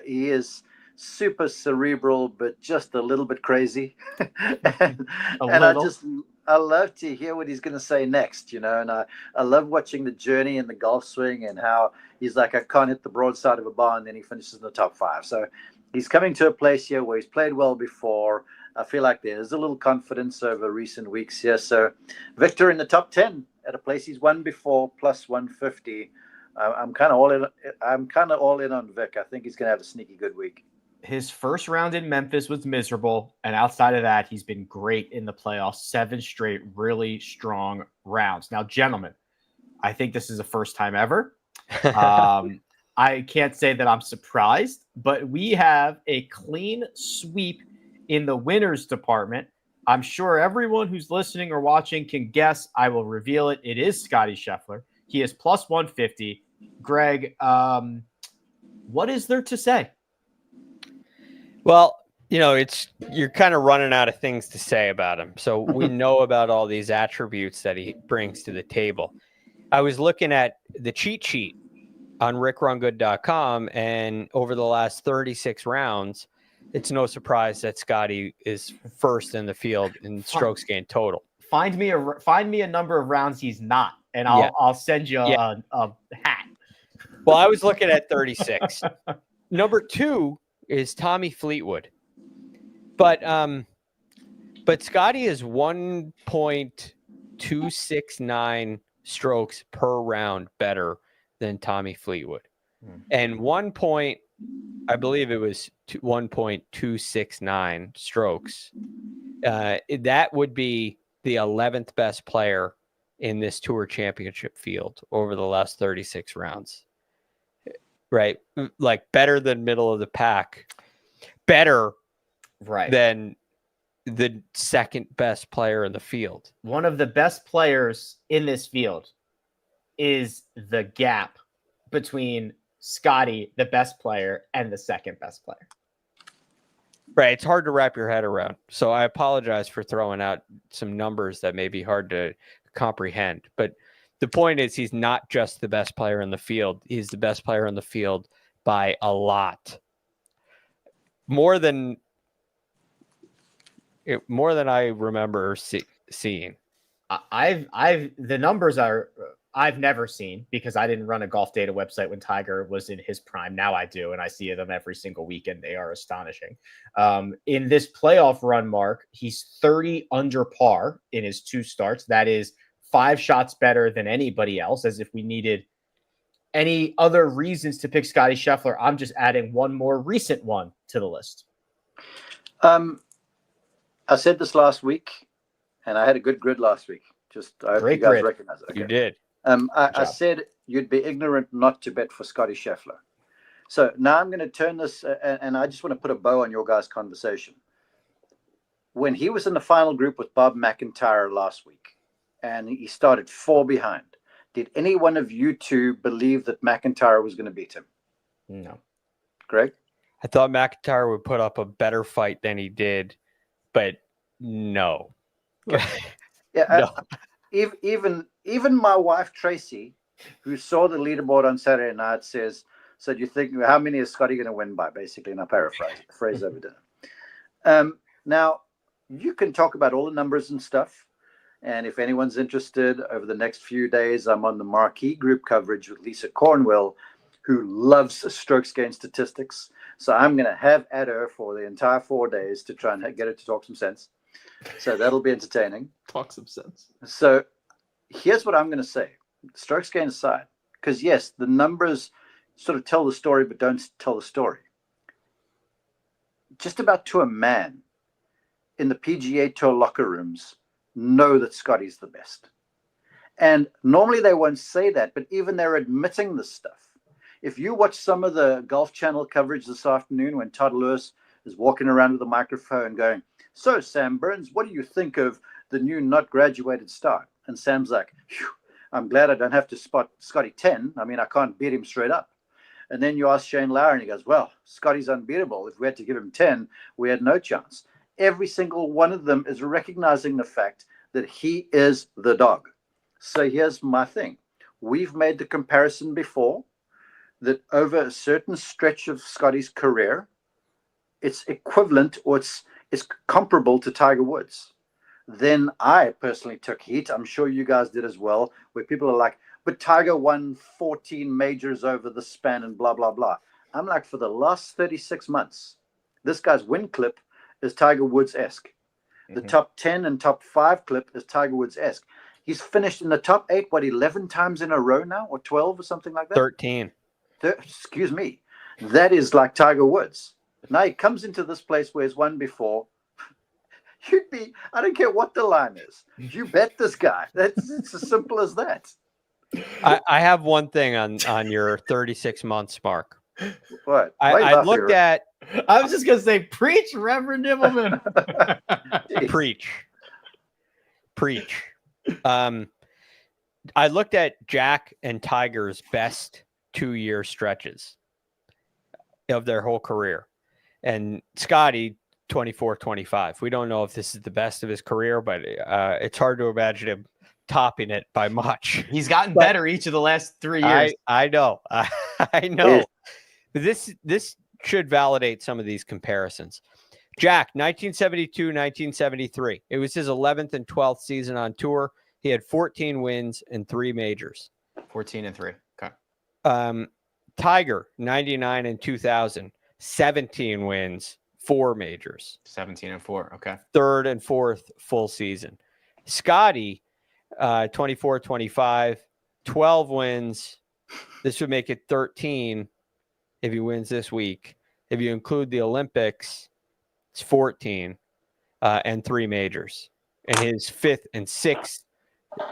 He is super cerebral, but just a little bit crazy. I love to hear what he's going to say next, and I love watching the journey in the golf swing and how he's like, I can't hit the broadside of a bar, and then he finishes in the top 5. So he's coming to a place here where he's played well before. I feel like there's a little confidence over recent weeks here. So Victor in the top 10 at a place he's won before, plus 150. I'm kind of all in on Vic. I think he's going to have a sneaky good week. His first round in Memphis was miserable, and outside of that, he's been great in the playoffs. 7 straight really strong rounds. Now, gentlemen, I think this is the first time ever. I can't say that I'm surprised, but we have a clean sweep in the winners department. I'm sure everyone who's listening or watching can guess. I will reveal it. It is Scottie Scheffler. He is plus 150. Greg, what is there to say? Well, you're kind of running out of things to say about him. So we know about all these attributes that he brings to the table. I was looking at the cheat sheet on rickrungood.com, and over the last 36 rounds, it's no surprise that Scottie is first in the field in strokes gained total. Find me a number of rounds he's not and Yeah. I'll send you a hat. Well, I was looking at 36. Number 2 is Tommy Fleetwood. But Scottie is 1.269 strokes per round better than Tommy Fleetwood. And I believe it was 1.269 strokes. That would be the 11th best player in this tour championship field over the last 36 rounds. Right? Like better than middle of the pack. Better than the second best player in the field. One of the best players in this field is the gap between Scottie, the best player, and the second best player. Right. It's hard to wrap your head around. So I apologize for throwing out some numbers that may be hard to comprehend. But the point is, he's not just the best player in the field. He's the best player in the field by a lot. More than I remember seeing. The numbers are I've never seen, because I didn't run a golf data website when Tiger was in his prime. Now I do, and I see them every single week, and they are astonishing. In this playoff run, Mark, he's 30 under par in his 2 starts. That is 5 shots better than anybody else. As if we needed any other reasons to pick Scottie Scheffler, I'm just adding one more recent one to the list. I said this last week, and I had a good grid last week. I hope you guys recognize it. Okay. You did. I said you'd be ignorant not to bet for Scottie Scheffler. So now I'm going to turn this, and I just want to put a bow on your guys' conversation. When he was in the final group with Bob McIntyre last week, and he started 4 behind, did any one of you two believe that McIntyre was going to beat him? No. Greg? I thought McIntyre would put up a better fight than he did, but no. Yeah. No. Even my wife Tracy, who saw the leaderboard on Saturday night, said, "You think how many is Scottie going to win by?" Basically, and I paraphrase over dinner. Now you can talk about all the numbers and stuff, and if anyone's interested, over the next few days, I'm on the marquee group coverage with Lisa Cornwell, who loves strokes gained statistics. So I'm going to have at her for the entire 4 days to try and get her to talk some sense. So that'll be entertaining. Talk some sense. So here's what I'm going to say. Strokes gained aside, because yes, the numbers sort of tell the story, but don't tell the story. Just about to a man in the PGA Tour locker rooms know that Scottie's the best. And normally they won't say that, but even they're admitting this stuff. If you watch some of the Golf Channel coverage this afternoon when Todd Lewis is walking around with a microphone going, "So, Sam Burns, what do you think of the new not graduated star?" And Sam's like, "I'm glad I don't have to spot Scottie 10. I mean, I can't beat him straight up." And then you ask Shane Lowry, and he goes, "Well, Scottie's unbeatable. If we had to give him 10, we had no chance." Every single one of them is recognizing the fact that he is the dog. So here's my thing. We've made the comparison before that over a certain stretch of Scottie's career, it's equivalent or it's comparable to Tiger Woods. Then I personally took heat. I'm sure you guys did as well, where people are like, "But Tiger won 14 majors over the span and blah, blah, blah." I'm like, for the last 36 months, this guy's win clip is Tiger Woods-esque. The top 10 and top 5 clip is Tiger Woods-esque. He's finished in the top 8, 11 times in a row now, or 12 or something like that? 13. Excuse me. That is like Tiger Woods. Now he comes into this place where he's won before. I don't care what the line is. You bet this guy. It's as simple as that. I have one thing on your 36 months mark. What? I looked at. I was just going to say, preach, Reverend Immelman. Preach. I looked at Jack and Tiger's best 2-year stretches of their whole career. And Scottie, 24-25. We don't know if this is the best of his career, but it's hard to imagine him topping it by much. He's gotten better each of the last 3 years. I know. I know. This should validate some of these comparisons. Jack, 1972, 1973. It was his 11th and 12th season on tour. he had 14 wins and 3 majors. 14 and 3. Okay. Tiger, 99 and 2000, 17 wins, 4 majors. 17 and 4. Okay. Third and fourth full season. Scottie, 24, 25, 12 wins. This would make it 13 if he wins this week. If you include the Olympics, it's 14 and 3 majors in his 5th and 6th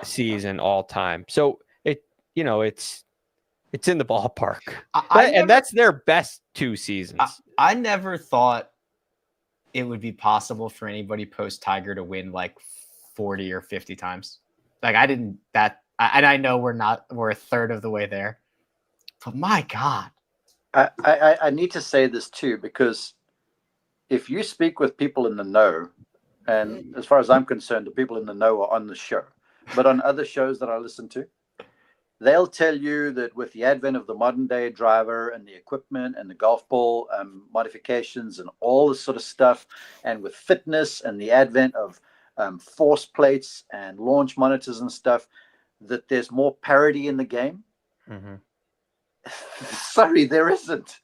season all time. So it's in the ballpark. And that's their best 2 seasons. I never thought it would be possible for anybody post Tiger to win like 40 or 50 times. Like I didn't that, and I know we're a third of the way there, but my God. I need to say this too, because if you speak with people in the know, and as far as I'm concerned, the people in the know are on the show, but on other shows that I listen to, they'll tell you that with the advent of the modern day driver and the equipment and the golf ball modifications and all this sort of stuff, and with fitness and the advent of force plates and launch monitors and stuff, that there's more parity in the game. Mm-hmm. Sorry, there isn't.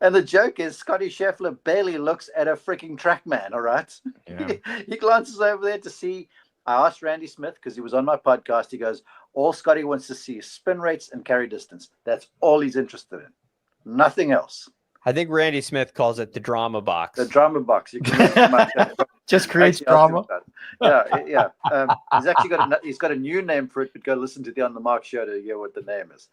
And the joke is Scottie Scheffler barely looks at a freaking TrackMan, all right? Yeah. He glances over there to see. I asked Randy Smith, because he was on my podcast, he goes, all Scottie wants to see is spin rates and carry distance. That's all he's interested in. Nothing else. I think Randy Smith calls it the drama box. The drama box. You can Just creates drama. Yeah. He's got a new name for it, but go listen to the On the Mark show to hear what the name is.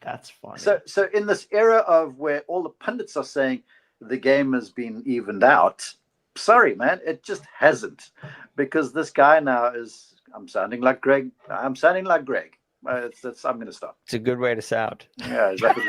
That's funny. So in this era of where all the pundits are saying the game has been evened out, sorry, man, it just hasn't, because this guy now is. I'm sounding like Greg. I'm going to stop. It's a good way to sound. Yeah, exactly.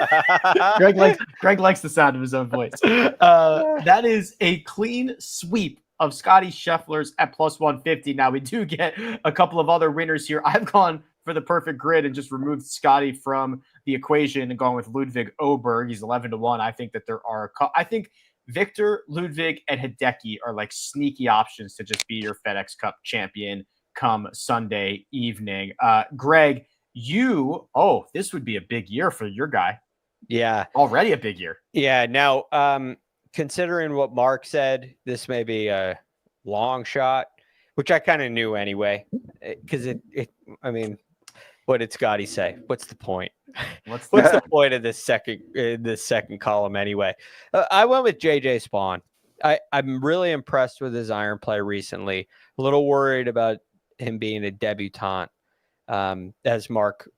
Greg likes the sound of his own voice. That is a clean sweep of Scottie Scheffler's at plus 150. Now we do get a couple of other winners here. I've gone for the perfect grid and just removed Scottie from the equation and gone with Ludwig Oberg. He's 11-1. I think that there are. I think Victor, Ludwig, and Hideki are like sneaky options to just be your FedEx Cup champion come Sunday evening. Greg, this would be a big year for your guy. Yeah. Already a big year. Yeah. Now, considering what Mark said, this may be a long shot, which I kind of knew anyway, because what did Scottie say? What's the point? What's the point of this second column anyway? I went with JJ Spawn. I'm really impressed with his iron play recently. A little worried about him being a debutante, as Mark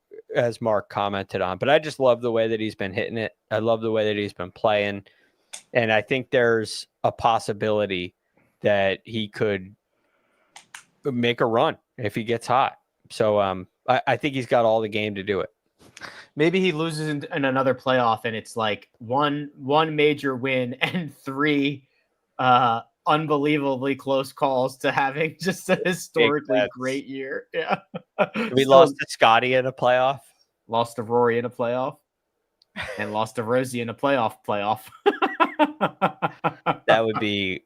commented on, but I just love the way that he's been hitting it. I love the way that he's been playing, and I think there's a possibility that he could make a run if he gets hot. So I think he's got all the game to do it. Maybe he loses in another playoff and it's like one major win and 3 unbelievably close calls to having just a historically great year. Yeah. We lost to Scottie in a playoff. Lost to Rory in a playoff. And lost to Rosie in a playoff. That would be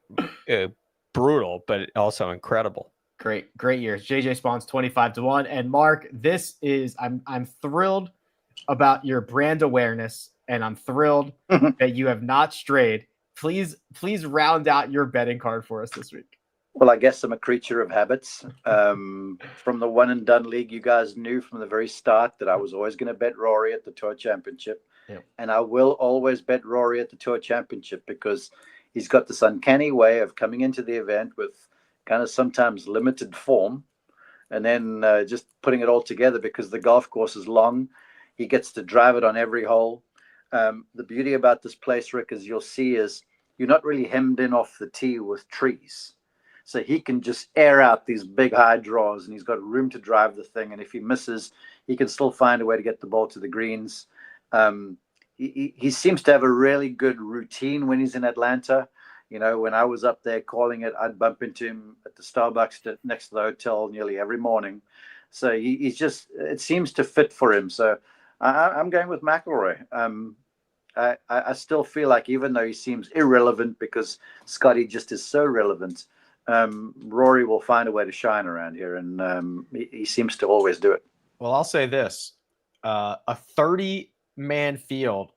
brutal, but also incredible. Great years. JJ Spawn's 25-1. And Mark, this is I'm thrilled about your brand awareness, and I'm thrilled that you have not strayed. Please round out your betting card for us this week. Well, I guess I'm a creature of habits. From the one and done league, you guys knew from the very start that I was always going to bet Rory at the Tour Championship. Yep. And I will always bet Rory at the Tour Championship, because he's got this uncanny way of coming into the event with kind of sometimes limited form, and then just putting it all together because the golf course is long. He gets to drive it on every hole. The beauty about this place, Rick, as you'll see, is you're not really hemmed in off the tee with trees. So he can just air out these big high draws, and he's got room to drive the thing. And if he misses, he can still find a way to get the ball to the greens. He seems to have a really good routine when he's in Atlanta. You know, when I was up there calling it, I'd bump into him at the Starbucks next to the hotel nearly every morning. So he's just, it seems to fit for him. So I'm going with McIlroy. I still feel like, even though he seems irrelevant because Scottie just is so relevant, Rory will find a way to shine around here, and he seems to always do it. Well, I'll say this: a 30-man field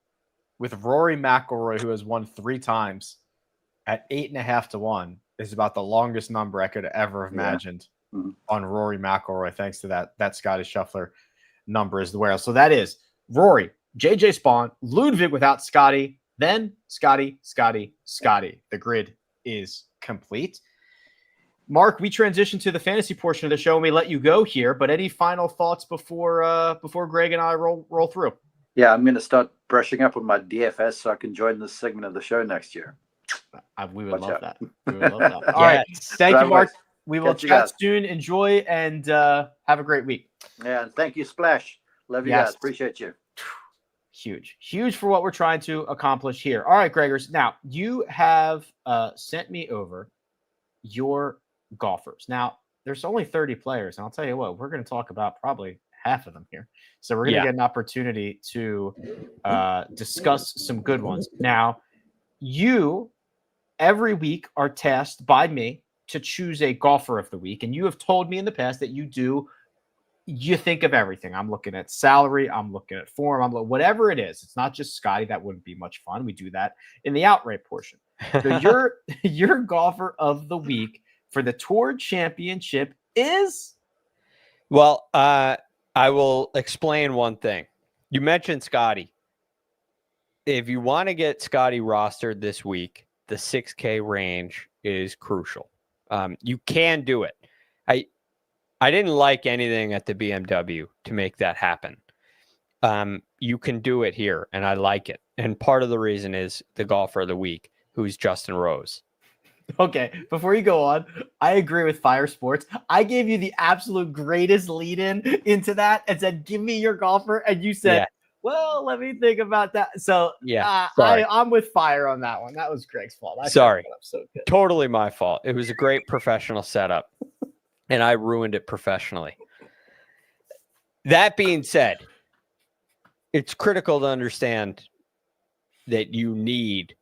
with Rory McIlroy, who has won 3 times, at 8.5 to 1 is about the longest number I could ever have imagined on Rory McIlroy, thanks to that Scottie Scheffler number as well. So that is Rory, JJ Spawn, Ludwig without Scottie, then Scottie. The grid is complete. Mark, we transition to the fantasy portion of the show and we let you go here, but any final thoughts before Greg and I roll through? Yeah, I'm going to start brushing up on my DFS so I can join this segment of the show next year. We would love that. We would love that. All right. Thank you, Mark. We will chat soon. Enjoy and have a great week. Yeah, and thank you, Splash. Love you guys. Appreciate you. Huge for what we're trying to accomplish here. All right, Gregors. Now, you have sent me over your golfers. Now, there's only 30 players, and I'll tell you what, we're going to talk about probably half of them here. So we're going to get an opportunity to discuss some good ones. Now, you every week are tasked by me to choose a golfer of the week, and you have told me in the past that you think of everything. I'm looking at salary, I'm looking at form, whatever it is. It's not just Scottie. That wouldn't be much fun. We do that in the outright portion. So your golfer of the week for the Tour Championship is? Well, I will explain one thing. You mentioned Scottie. If you want to get Scottie rostered this week, the 6K range is crucial. You can do it. I didn't like anything at the BMW to make that happen. You can do it here, and I like it. And part of the reason is the golfer of the week, who's Justin Rose. Okay, before you go on, I agree with Fire Sports. I gave you the absolute greatest lead-in into that and said, give me your golfer. And you said, well, let me think about that. So I'm with Fire on that one. That was Greg's fault. Sorry. So totally my fault. It was a great professional setup, and I ruined it professionally. That being said, it's critical to understand that you need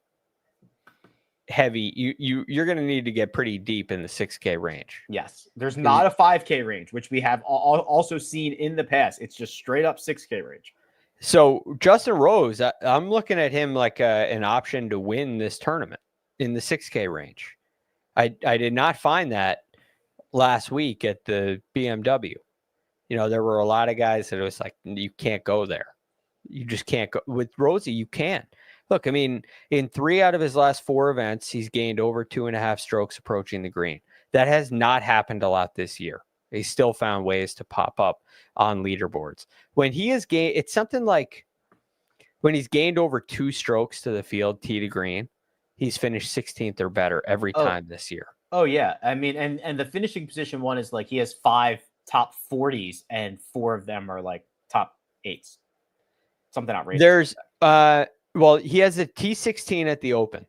heavy. You're going to need to get pretty deep in the 6K range. Yes. There's not a 5K range, which we have also seen in the past. It's just straight up 6K range. So Justin Rose, I'm looking at him like an option to win this tournament in the 6K range. I did not find that last week at the BMW. You know, there were a lot of guys that it was like, you can't go there. You just can't go. With Rosie, you can. Look, I mean, in 3 out of his last 4 events, he's gained over 2.5 strokes approaching the green. That has not happened a lot this year. He still found ways to pop up on leaderboards. When he has gained, it's something like when he's gained over 2 strokes to the field, tee to green, he's finished 16th or better every time this year. Oh, yeah. I mean, and the finishing position one is like he has 5 top 40s and 4 of them are like top 8s. Something outrageous. There's, well, he has a T16 at the Open.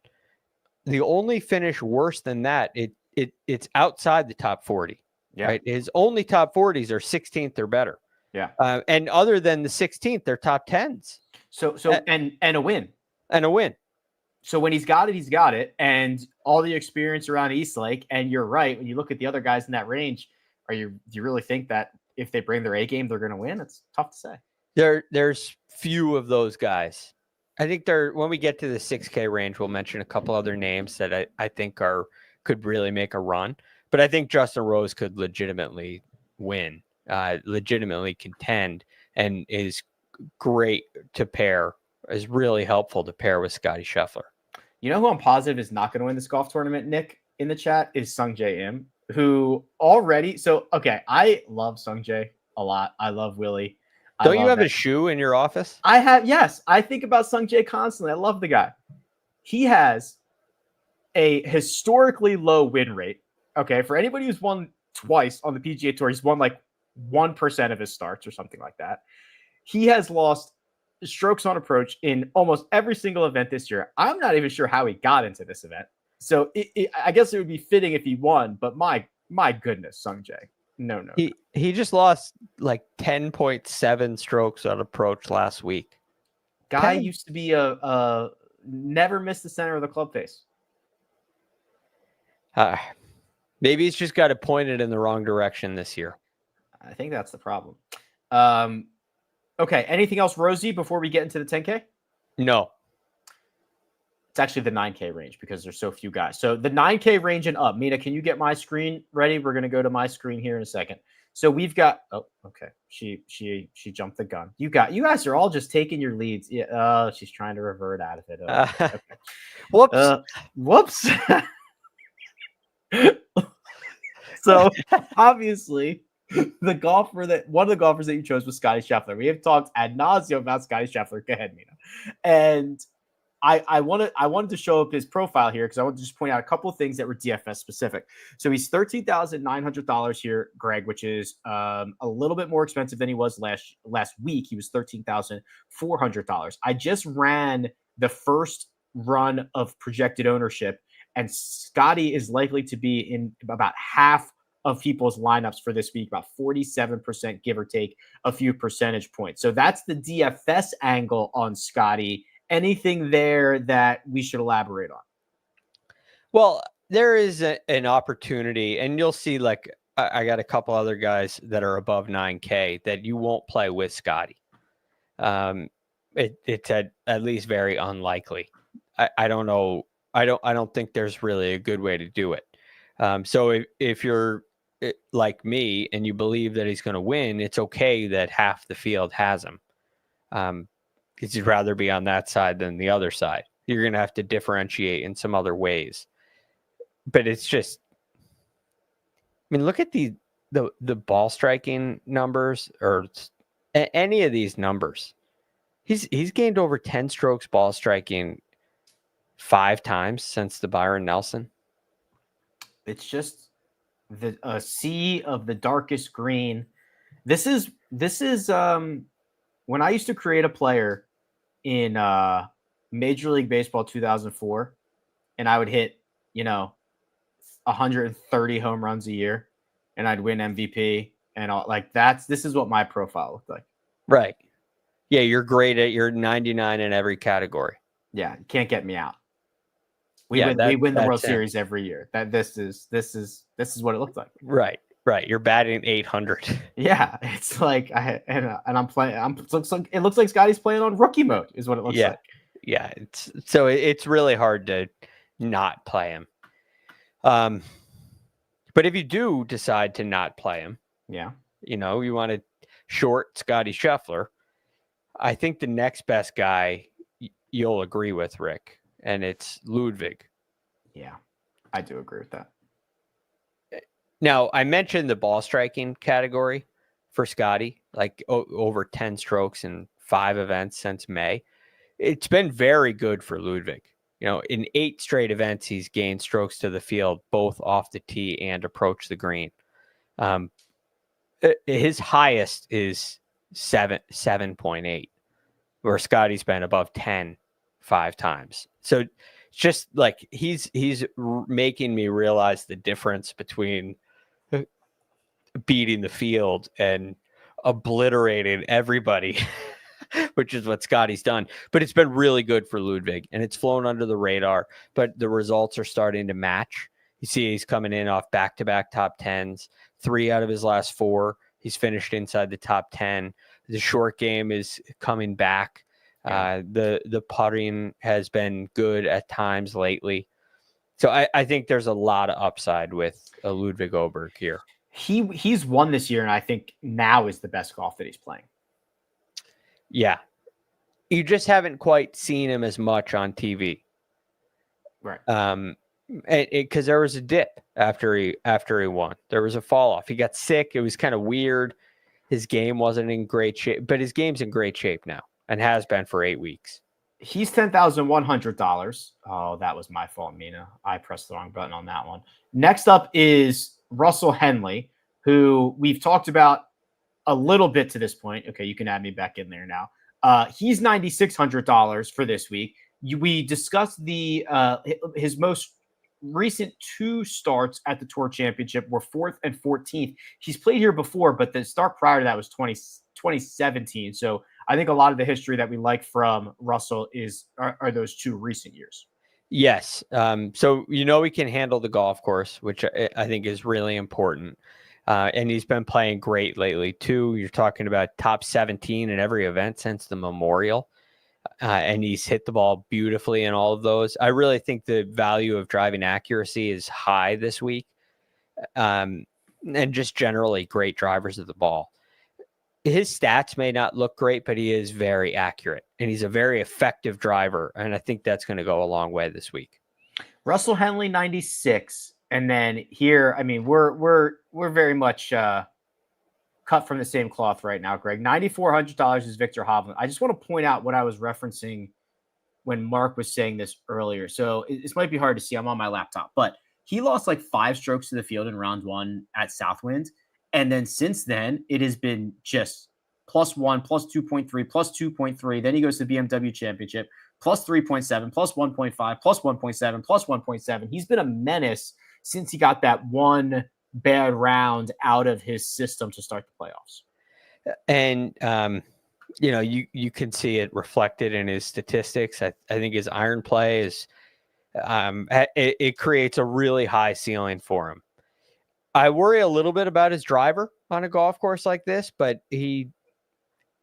The only finish worse than that, it's outside the top 40. Yeah. Right. His only top 40s are 16th or better. Yeah. And other than the 16th, they're top 10s. So and a win. And a win. So when he's got it, he's got it. And all the experience around Eastlake. And you're right. When you look at the other guys in that range, do you really think that if they bring their A game, they're going to win? It's tough to say. There's few of those guys. I think when we get to the 6K range, we'll mention a couple other names that I think could really make a run. But I think Justin Rose could legitimately win, legitimately contend, and is great to pair, is really helpful to pair with Scottie Scheffler. You know who I'm positive is not going to win this golf tournament, Nick, in the chat, is Sungjae Im, who already – so, okay, I love Sungjae a lot. I love Willie. Don't you have a shoe in your office? I have, yes. I think about Sungjae constantly. I love the guy. He has a historically low win rate. Okay, for anybody who's won twice on the PGA Tour, he's won like 1% of his starts or something like that. He has lost strokes on approach in almost every single event this year. I'm not even sure how he got into this event. So I guess it would be fitting if he won, but my goodness, Sungjae. No. He just lost like 10.7 strokes on approach last week. Guy used to be a never miss the center of the club face. Maybe he's just got to point it in the wrong direction this year. I think that's the problem. Okay. Anything else, Rosie, before we get into the 10K? No. It's actually the 9K range because there's so few guys. So the 9K range and up. Mina, can you get my screen ready? We're going to go to my screen here in a second. So we've got, oh, okay. She jumped the gun. You guys are all just taking your leads. Yeah. Oh, she's trying to revert out of it. Okay. Whoops. So obviously one of the golfers that you chose was Scottie Scheffler. We have talked ad nauseum about Scottie Scheffler. Go ahead, Mina. And I wanted to show up his profile here because I wanted to just point out a couple of things that were DFS specific. So he's $13,900 here, Greg, which is a little bit more expensive than he was last week. He was $13,400. I just ran the first run of projected ownership, and Scottie is likely to be in about half of people's lineups for this week, about 47%, give or take a few percentage points. So that's the DFS angle on Scottie. Anything there that we should elaborate on? Well, there is an opportunity, and you'll see, like, I got a couple other guys that are above 9K that you won't play with Scottie. It's at least very unlikely. I don't know. I don't think there's really a good way to do it. So if you're like me and you believe that he's going to win, it's okay that half the field has him. Because you'd rather be on that side than the other side. You're going to have to differentiate in some other ways. But it's just, I mean, look at the ball striking numbers or any of these numbers. He's gained over 10 strokes ball striking 5 times since the Byron Nelson. It's just a sea of the darkest green. This is when I used to create a player in Major League Baseball 2004, and I would hit, 130 home runs a year, and I'd win MVP and all like this is what my profile looked like. Right. Yeah, you're great you're 99 in every category. Yeah, you can't get me out. We win the World Series every year. This is what it looked like. Right. You're batting 800. Yeah, it's like I'm playing. It looks like Scottie's playing on rookie mode. Is what it looks like. Yeah. It's really hard to not play him. But if you do decide to not play him, you want to short Scottie Scheffler. I think the next best guy you'll agree with, Rick, and it's Ludwig. Yeah, I do agree with that. Now, I mentioned the ball striking category for Scottie, like over 10 strokes in 5 events since May. It's been very good for Ludwig. In 8 straight events, he's gained strokes to the field, both off the tee and approach the green. His highest is 7.8, where Scottie's been above 10 5 times. So it's just like he's making me realize the difference between beating the field and obliterating everybody, which is what Scottie's done. But it's been really good for Ludwig, and it's flown under the radar, but the results are starting to match. You see he's coming in off back-to-back top 10s, 3 out of his last 4. He's finished inside the top 10. The short game is coming back. The putting has been good at times lately. So I think there's a lot of upside with Ludwig Oberg here. He's won this year, and I think now is the best golf that he's playing. Yeah. You just haven't quite seen him as much on TV. Right. Because there was a dip after he won. There was a fall off. He got sick. It was kind of weird. His game wasn't in great shape, but his game's in great shape now and has been for 8 weeks. He's $10,100. Oh, that was my fault, Mina. I pressed the wrong button on that one. Next up is Russell Henley, who we've talked about a little bit to this point. Okay, you can add me back in there now. He's $9,600 for this week. We discussed his most recent 2 starts at the Tour Championship were 4th and 14th. He's played here before, but the start prior to that was 2017. So I think a lot of the history that we like from Russell are those 2 recent years. Yes. So he can handle the golf course, which I think is really important. And he's been playing great lately too. You're talking about top 17 in every event since the Memorial. And he's hit the ball beautifully in all of those. I really think the value of driving accuracy is high this week. And just generally great drivers of the ball. His stats may not look great, but he is very accurate and he's a very effective driver. And I think that's going to go a long way this week. Russell Henley 96. And then here, I mean, we're very much cut from the same cloth right now, Greg. $9,400 is Victor Hovland. I just want to point out what I was referencing when Mark was saying this earlier. So this might be hard to see. I'm on my laptop, but he lost like 5 strokes to the field in round 1 at Southwind. And then since then, it has been just +1, +2.3, +2.3. Then he goes to the BMW Championship, +3.7, +1.5, +1.7, +1.7. He's been a menace since he got that one bad round out of his system to start the playoffs. And, you can see it reflected in his statistics. I think his iron play is, it creates a really high ceiling for him. I worry a little bit about his driver on a golf course like this, but he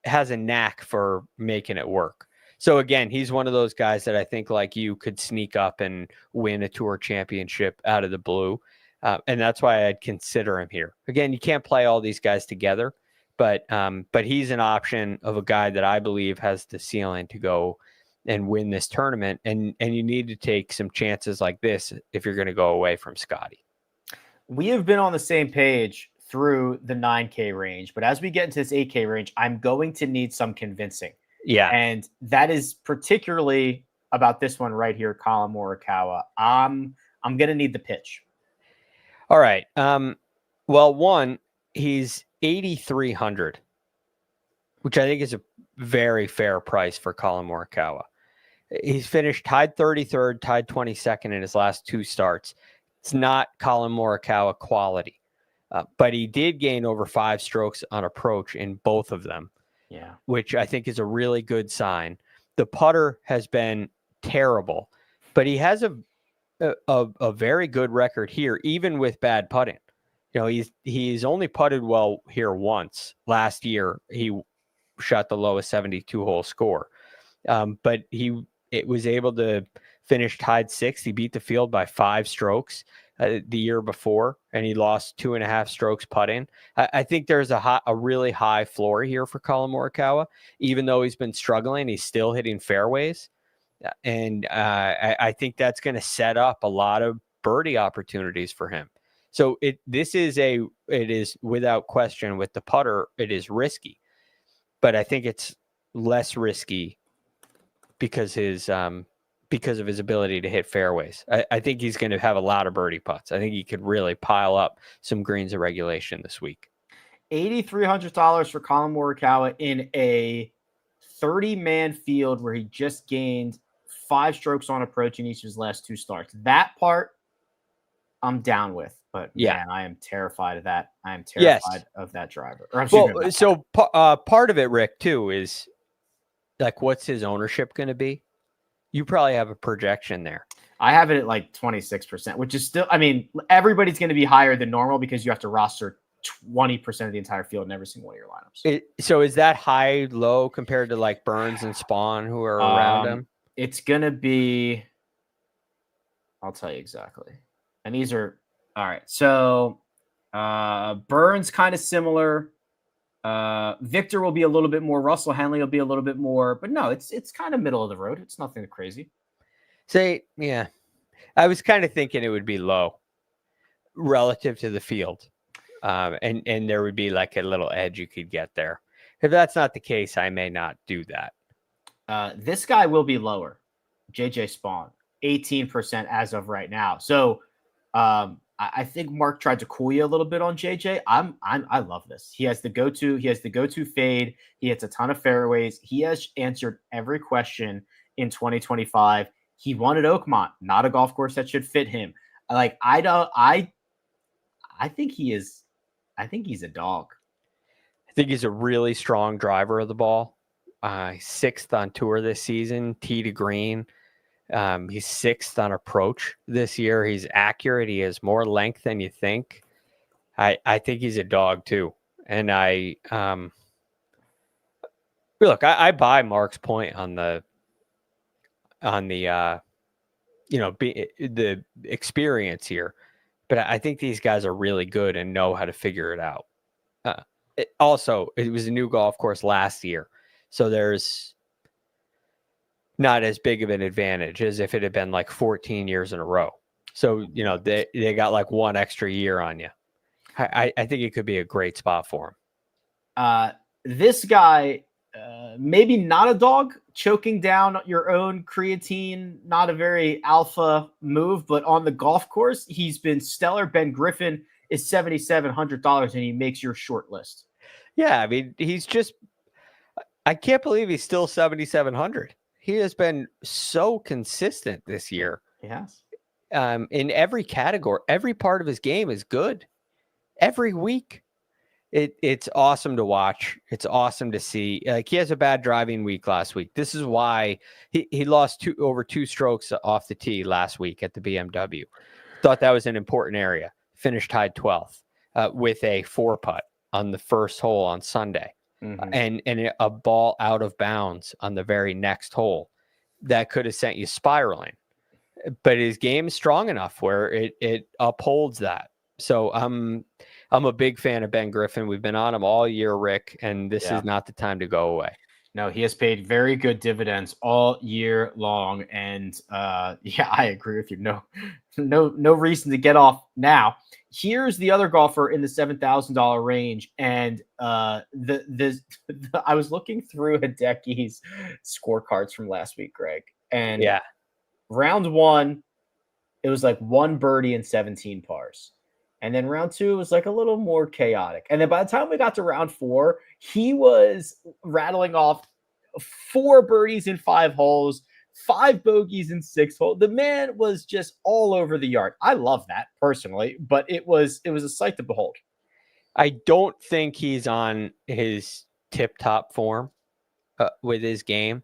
has a knack for making it work. So again, he's one of those guys that I think like you could sneak up and win a tour championship out of the blue. And that's why I'd consider him here. Again, you can't play all these guys together, but he's an option of a guy that I believe has the ceiling to go and win this tournament. And you need to take some chances like this if you're going to go away from Scottie. We have been on the same page through the 9K range, but as we get into this 8K range, I'm going to need some convincing. Yeah. And that is particularly about this one right here, Colin Morikawa. I'm going to need the pitch. All right. Well, one, he's 8,300, which I think is a very fair price for Colin Morikawa. He's finished tied 33rd, tied 22nd in his last 2 starts. It's not Colin Morikawa quality, but he did gain over 5 strokes on approach in both of them. Yeah, which I think is a really good sign. The putter has been terrible, but he has a very good record here, even with bad putting. He's only putted well here once. Last year, he shot the lowest 72-hole score, but it was able to finish tied 6th. He beat the field by 5 strokes the year before, and he lost 2.5 strokes putting. I think there's a really high floor here for Colin Morikawa. Even though he's been struggling, he's still hitting fairways. And I think that's going to set up a lot of birdie opportunities for him. So it is without question with the putter, it is risky, but I think it's less risky because of his ability to hit fairways. I think he's going to have a lot of birdie putts. I think he could really pile up some greens of regulation this week. $8,300 for Colin Morikawa in a 30-man field where he just gained 5 strokes on approach in each of his last 2 starts. That part I'm down with, but man, I am terrified of that. I am terrified of that driver. Part of it, Rick, too, is like, what's his ownership going to be? You probably have a projection there. I have it at like 26%, which is still, I mean, everybody's going to be higher than normal because you have to roster 20% of the entire field in every single one of your lineups. So is that high, low compared to like Burns and Spawn who are around him? It's going to be, I'll tell you exactly. And these are, all right. So Burns kind of similar. Victor will be a little bit more. Russell Henley will be a little bit more, but no, it's kind of middle of the road. It's nothing crazy. Yeah, I was kind of thinking it would be low relative to the field, and there would be like a little edge you could get there. If that's not the case, I may not do that. This guy will be lower. JJ Spawn, 18% as of right now. So I think Mark tried to cool you a little bit on JJ. I love this. He has the go-to. He has the go-to fade. He hits a ton of fairways. He has answered every question in 2025. He won at Oakmont, not a golf course that should fit him. Like I think he is. I think he's a dog. I think he's a really strong driver of the ball. 6th on tour this season, tee to green. He's 6th on approach this year. He's accurate. He has more length than you think. I think he's a dog too. And I buy Mark's point on the the experience here, but I think these guys are really good and know how to figure it out. It was a new golf course last year, so there's not as big of an advantage as if it had been like 14 years in a row. So, they got like one extra year on you. I think it could be a great spot for him. This guy, maybe not a dog, choking down your own creatine, not a very alpha move, but on the golf course, he's been stellar. Ben Griffin is $7,700 and he makes your short list. Yeah, I mean, I can't believe he's still 7,700. He has been so consistent this year. He has. In every category, every part of his game is good. Every week. It's awesome to watch. It's awesome to see. Like, he has a bad driving week last week. This is why he lost over 2 strokes off the tee last week at the BMW. Thought that was an important area. Finished tied 12th with a 4-putt on the first hole on Sunday. Mm-hmm. And a ball out of bounds on the very next hole that could have sent you spiraling. But his game is strong enough where it upholds that. So I'm a big fan of Ben Griffin. We've been on him all year, Rick, and this is not the time to go away. No, he has paid very good dividends all year long. And I agree with you. No reason to get off now. Here's the other golfer in the $7,000 range. And I was looking through Hideki's scorecards from last week, Greg. And round 1, it was like 1 birdie and 17 pars. And then round 2 was like a little more chaotic. And then by the time we got to round 4, he was rattling off 4 birdies in 5 holes, 5 bogeys in 6 holes. The man was just all over the yard. I love that personally, but it was a sight to behold. I don't think he's on his tip-top form with his game,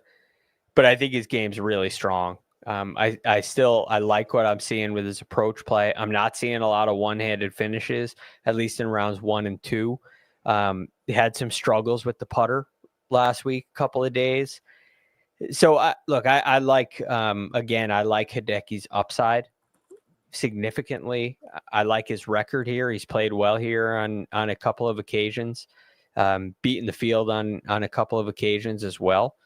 but I think his game's really strong. I like what I'm seeing with his approach play. I'm not seeing a lot of one-handed finishes, at least in rounds 1 and 2. He had some struggles with the putter last week, a couple of days. So I like, again, I like Hideki's upside significantly. I like his record here. He's played well here on a couple of occasions, beaten the field on a couple of occasions as well.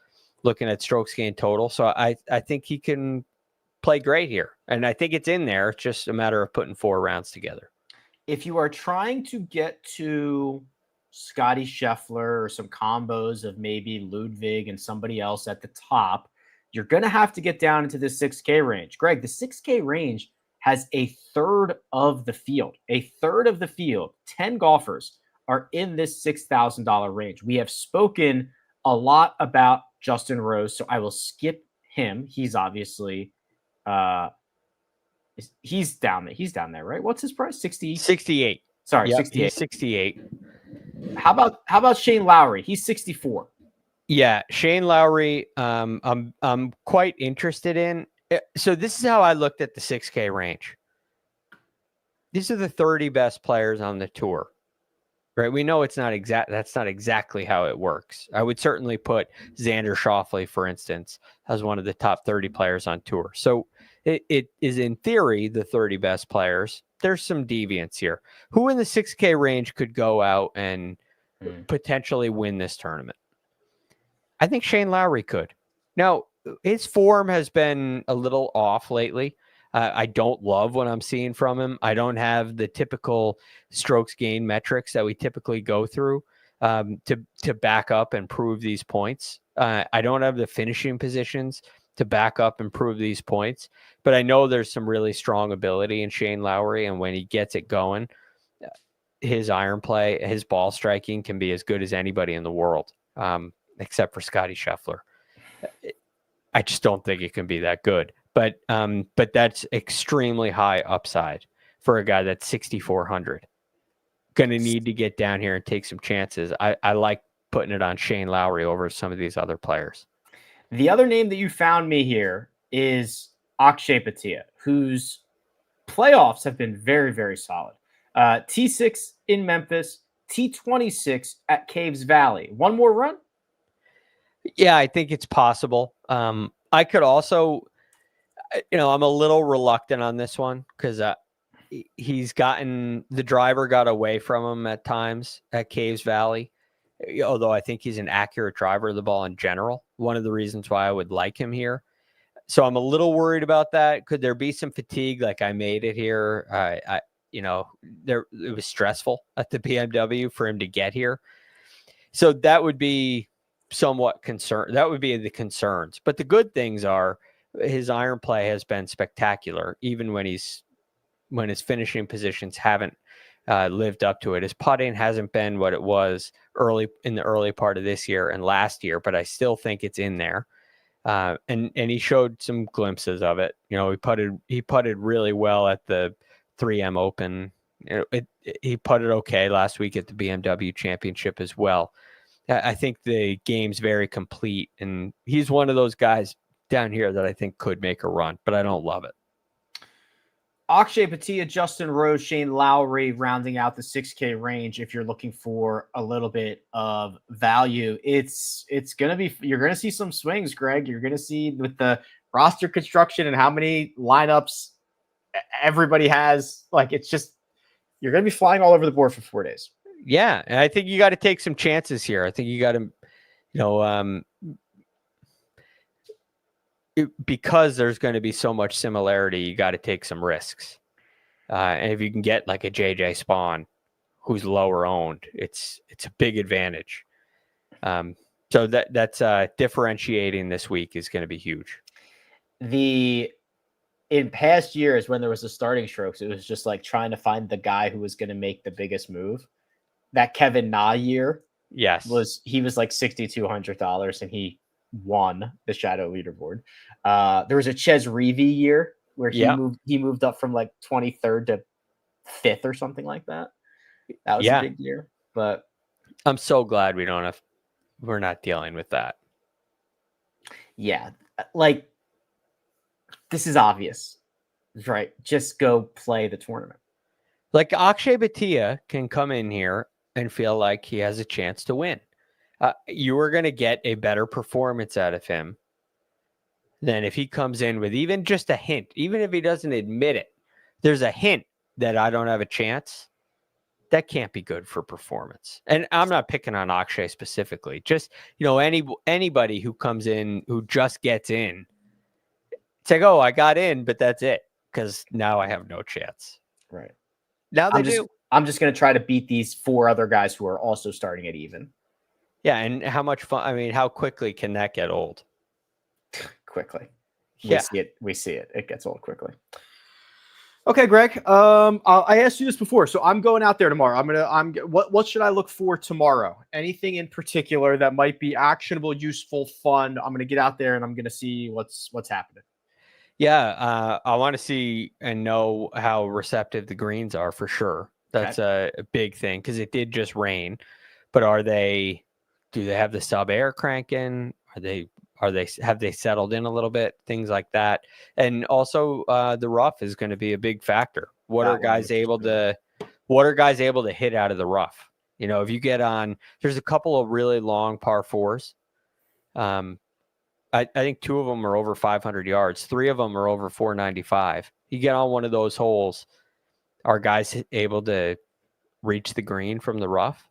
Looking at strokes gained total. So I think he can play great here. And I think it's in there. It's just a matter of putting 4 rounds together. If you are trying to get to Scottie Scheffler or some combos of maybe Ludwig and somebody else at the top, you're going to have to get down into the 6K range. Greg, the 6K range has a third of the field. 10 golfers are in this $6,000 range. We have spoken a lot about Justin Rose, so I will skip him. He's obviously he's down there. He's down there, right? What's his price? 68. Sorry, yep, 68. He's 68. How about Shane Lowry? He's 64. Yeah, Shane Lowry, I'm quite interested in. So this is how I looked at the 6K range. These are the 30 best players on the tour. Right, we know it's not exact. That's not exactly how it works. I would certainly put Xander Schauffele, for instance, as one of the top 30 players on tour. So it is in theory the 30 best players. There's some deviance here. Who in the 6K range could go out and potentially win this tournament? I think Shane Lowry could. Now, his form has been a little off lately. I don't love what I'm seeing from him. I don't have the typical strokes gain metrics that we typically go through to back up and prove these points. I don't have the finishing positions to back up and prove these points, but I know there's some really strong ability in Shane Lowry, and when he gets it going, his iron play, his ball striking can be as good as anybody in the world, except for Scottie Scheffler. I just don't think it can be that good. But that's extremely high upside for a guy that's 6,400. Going to need to get down here and take some chances. I like putting it on Shane Lowry over some of these other players. The other name that you found me here is Akshay Bhatia, whose playoffs have been very, very solid. T6 in Memphis, T26 at Caves Valley. One more run? Yeah, I think it's possible. I could also, I'm a little reluctant on this one because the driver got away from him at times at Caves Valley, although I think he's an accurate driver of the ball in general. One of the reasons why I would like him here. So I'm a little worried about that. Could there be some fatigue? Like I made it here. It was stressful at the BMW for him to get here. So that would be somewhat concerned. That would be the concerns. But the good things are his iron play has been spectacular, even when his finishing positions haven't lived up to it. His putting hasn't been what it was in the early part of this year and last year, but I still think it's in there. And he showed some glimpses of it. He putted really well at the 3M Open. He putted okay last week at the BMW Championship as well. I think the game's very complete, and he's one of those guys down here that I think could make a run, but I don't love it. Akshay Bhatia, Justin Rose, Shane Lowry rounding out the 6K range. If you're looking for a little bit of value, it's going to be, you're going to see some swings, Greg. You're going to see with the roster construction and how many lineups everybody has. Like, it's just, you're going to be flying all over the board for 4 days. Yeah. And I think you got to take some chances here. I think you got to, because there's going to be so much similarity, you got to take some risks. And if you can get like a JJ Spawn, who's lower owned, it's a big advantage. So that's differentiating this week is going to be huge. In past years, when there was the starting strokes, it was just like trying to find the guy who was going to make the biggest move. That Kevin Na year, yes, he was like $6,200 and he won the shadow leaderboard. There was a Ches Reavie year where he moved up from like 23rd to 5th or something like that. That was a big year. But I'm so glad we're not dealing with that. Yeah, like this is obvious, right? Just go play the tournament. Like Akshay Bhatia can come in here and feel like he has a chance to win. You are going to get a better performance out of him than if he comes in with even just a hint, even if he doesn't admit it. There's a hint that I don't have a chance. That can't be good for performance. And I'm not picking on Akshay specifically. Just, anybody who comes in, who just gets in, it's like, oh, I got in, but that's it. Because now I have no chance. Right. Now they do. I'm just going to try to beat these 4 other guys who are also starting at even. Yeah, and how much fun? How quickly can that get old? Quickly. Yeah. We see it. It gets old quickly. Okay, Greg. I asked you this before, so I'm going out there tomorrow. What should I look for tomorrow? Anything in particular that might be actionable, useful, fun? I'm going to get out there and I'm going to see what's happening. Yeah, I want to see and know how receptive the greens are for sure. That's a big thing because it did just rain. But do they have the sub air cranking? Have they settled in a little bit? Things like that. And also the rough is going to be a big factor. What are guys able to hit out of the rough? If you get on, there's a couple of really long par 4s. I think 2 of them are over 500 yards. 3 of them are over 495. You get on one of those holes, are guys able to reach the green from the rough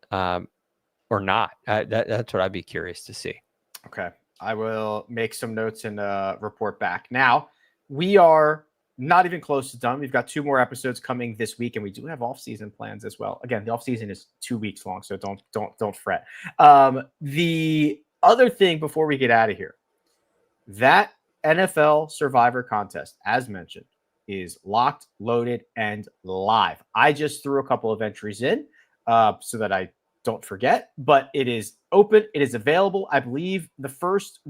or not? That's what I'd be curious to see. Okay. I will make some notes and report back. Now, we are not even close to done. We've got 2 more episodes coming this week, and we do have off-season plans as well. Again, the off-season is 2 weeks long, so don't fret. The other thing before we get out of here, that NFL Survivor contest, as mentioned, is locked, loaded, and live. I just threw a couple of entries in so that I don't forget, but it is open. It is available. I believe the first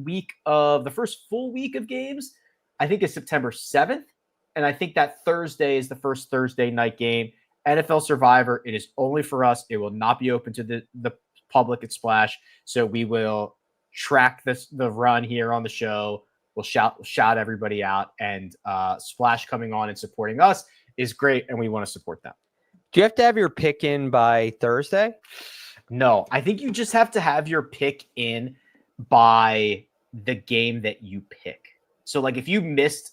full week of games, I think is September 7th. And I think that Thursday is the first Thursday night game. NFL Survivor, it is only for us. It will not be open to the public at Splash. So we will track the run here on the show We'll shout everybody out, and Splash coming on and supporting us is great, and we want to support them. Do you have to have your pick in by Thursday? No, I think you just have to have your pick in by the game that you pick. So like if you missed,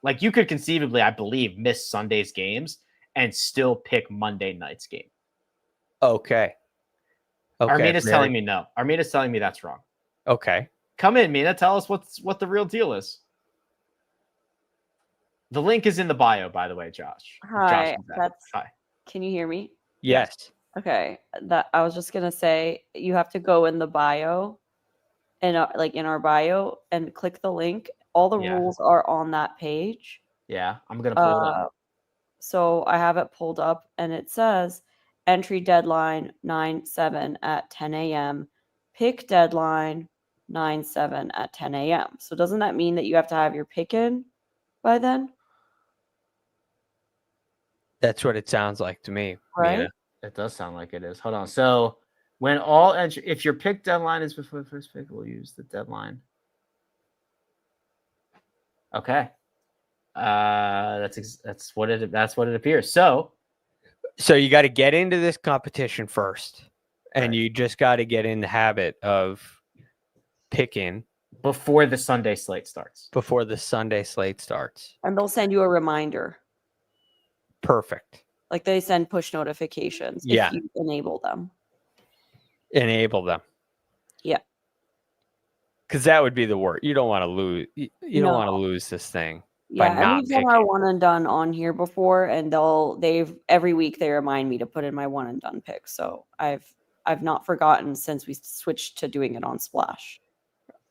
like you could conceivably, I believe, miss Sunday's games and still pick Monday night's game. Okay. Armina's telling me no. Armina's telling me that's wrong. Okay. Come in, Mina. Tell us what the real deal is. The link is in the bio, by the way, Josh. Hi. Hi. Can you hear me? Yes. Okay. That I was just gonna say you have to go in the bio, and like in our bio, and click the link. All the rules are on that page. Yeah, I'm gonna pull it up. So I have it pulled up, and it says entry deadline 9/7 at 10 a.m. Pick deadline 9/7 at 10 a.m. So doesn't that mean that you have to have your pick in by then? That's what it sounds like to me. Right. Mina. It does sound like it is. Hold on. So when if your pick deadline is before the first pick, we'll use the deadline. Okay. That's what it appears. So you got to get into this competition first, and you just got to get in the habit of picking before the Sunday slate starts. And they'll send you a reminder. Perfect. Like they send push notifications if you enable them. Yeah. Because that would be the worst. You don't want to lose. You don't want to lose this thing. Yeah, and we've done our one and done on here before, and they've every week they remind me to put in my one and done pick. So I've not forgotten since we switched to doing it on Splash.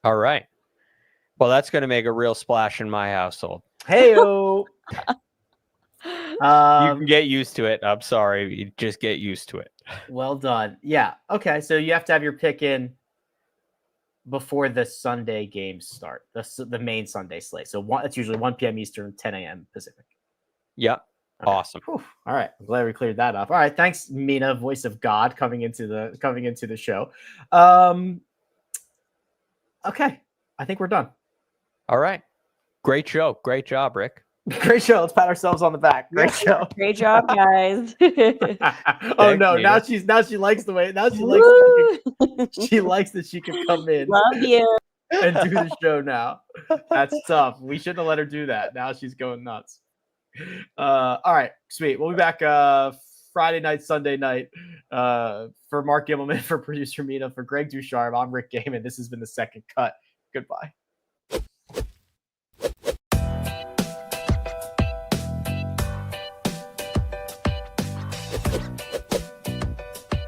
All right. Well, that's going to make a real splash in my household. Hey-o. You can get used to it. I'm sorry. You just get used to it. Well done. Yeah. Okay. So you have to have your pick in before the Sunday games start, the main Sunday slate. So it's usually 1 p.m. Eastern, 10 a.m. Pacific. Yep. Okay. Awesome. Whew. All right. I'm glad we cleared that up. All right. Thanks, Mina, voice of God, coming into the show. Okay. I think we're done. All right. Great show. Great job, Rick. Great show. Let's pat ourselves on the back. Great show. Great job, guys. Oh no! Now she likes the way. Now she likes. She likes that she can come in. Love you. And do the show now. That's tough. We shouldn't have let her do that. Now she's going nuts. All right, sweet. We'll be back Friday night, Sunday night. For Mark Immelman, for producer Mina, for Greg DuCharme, I'm Rick Gehman. This has been The Second Cut. Goodbye.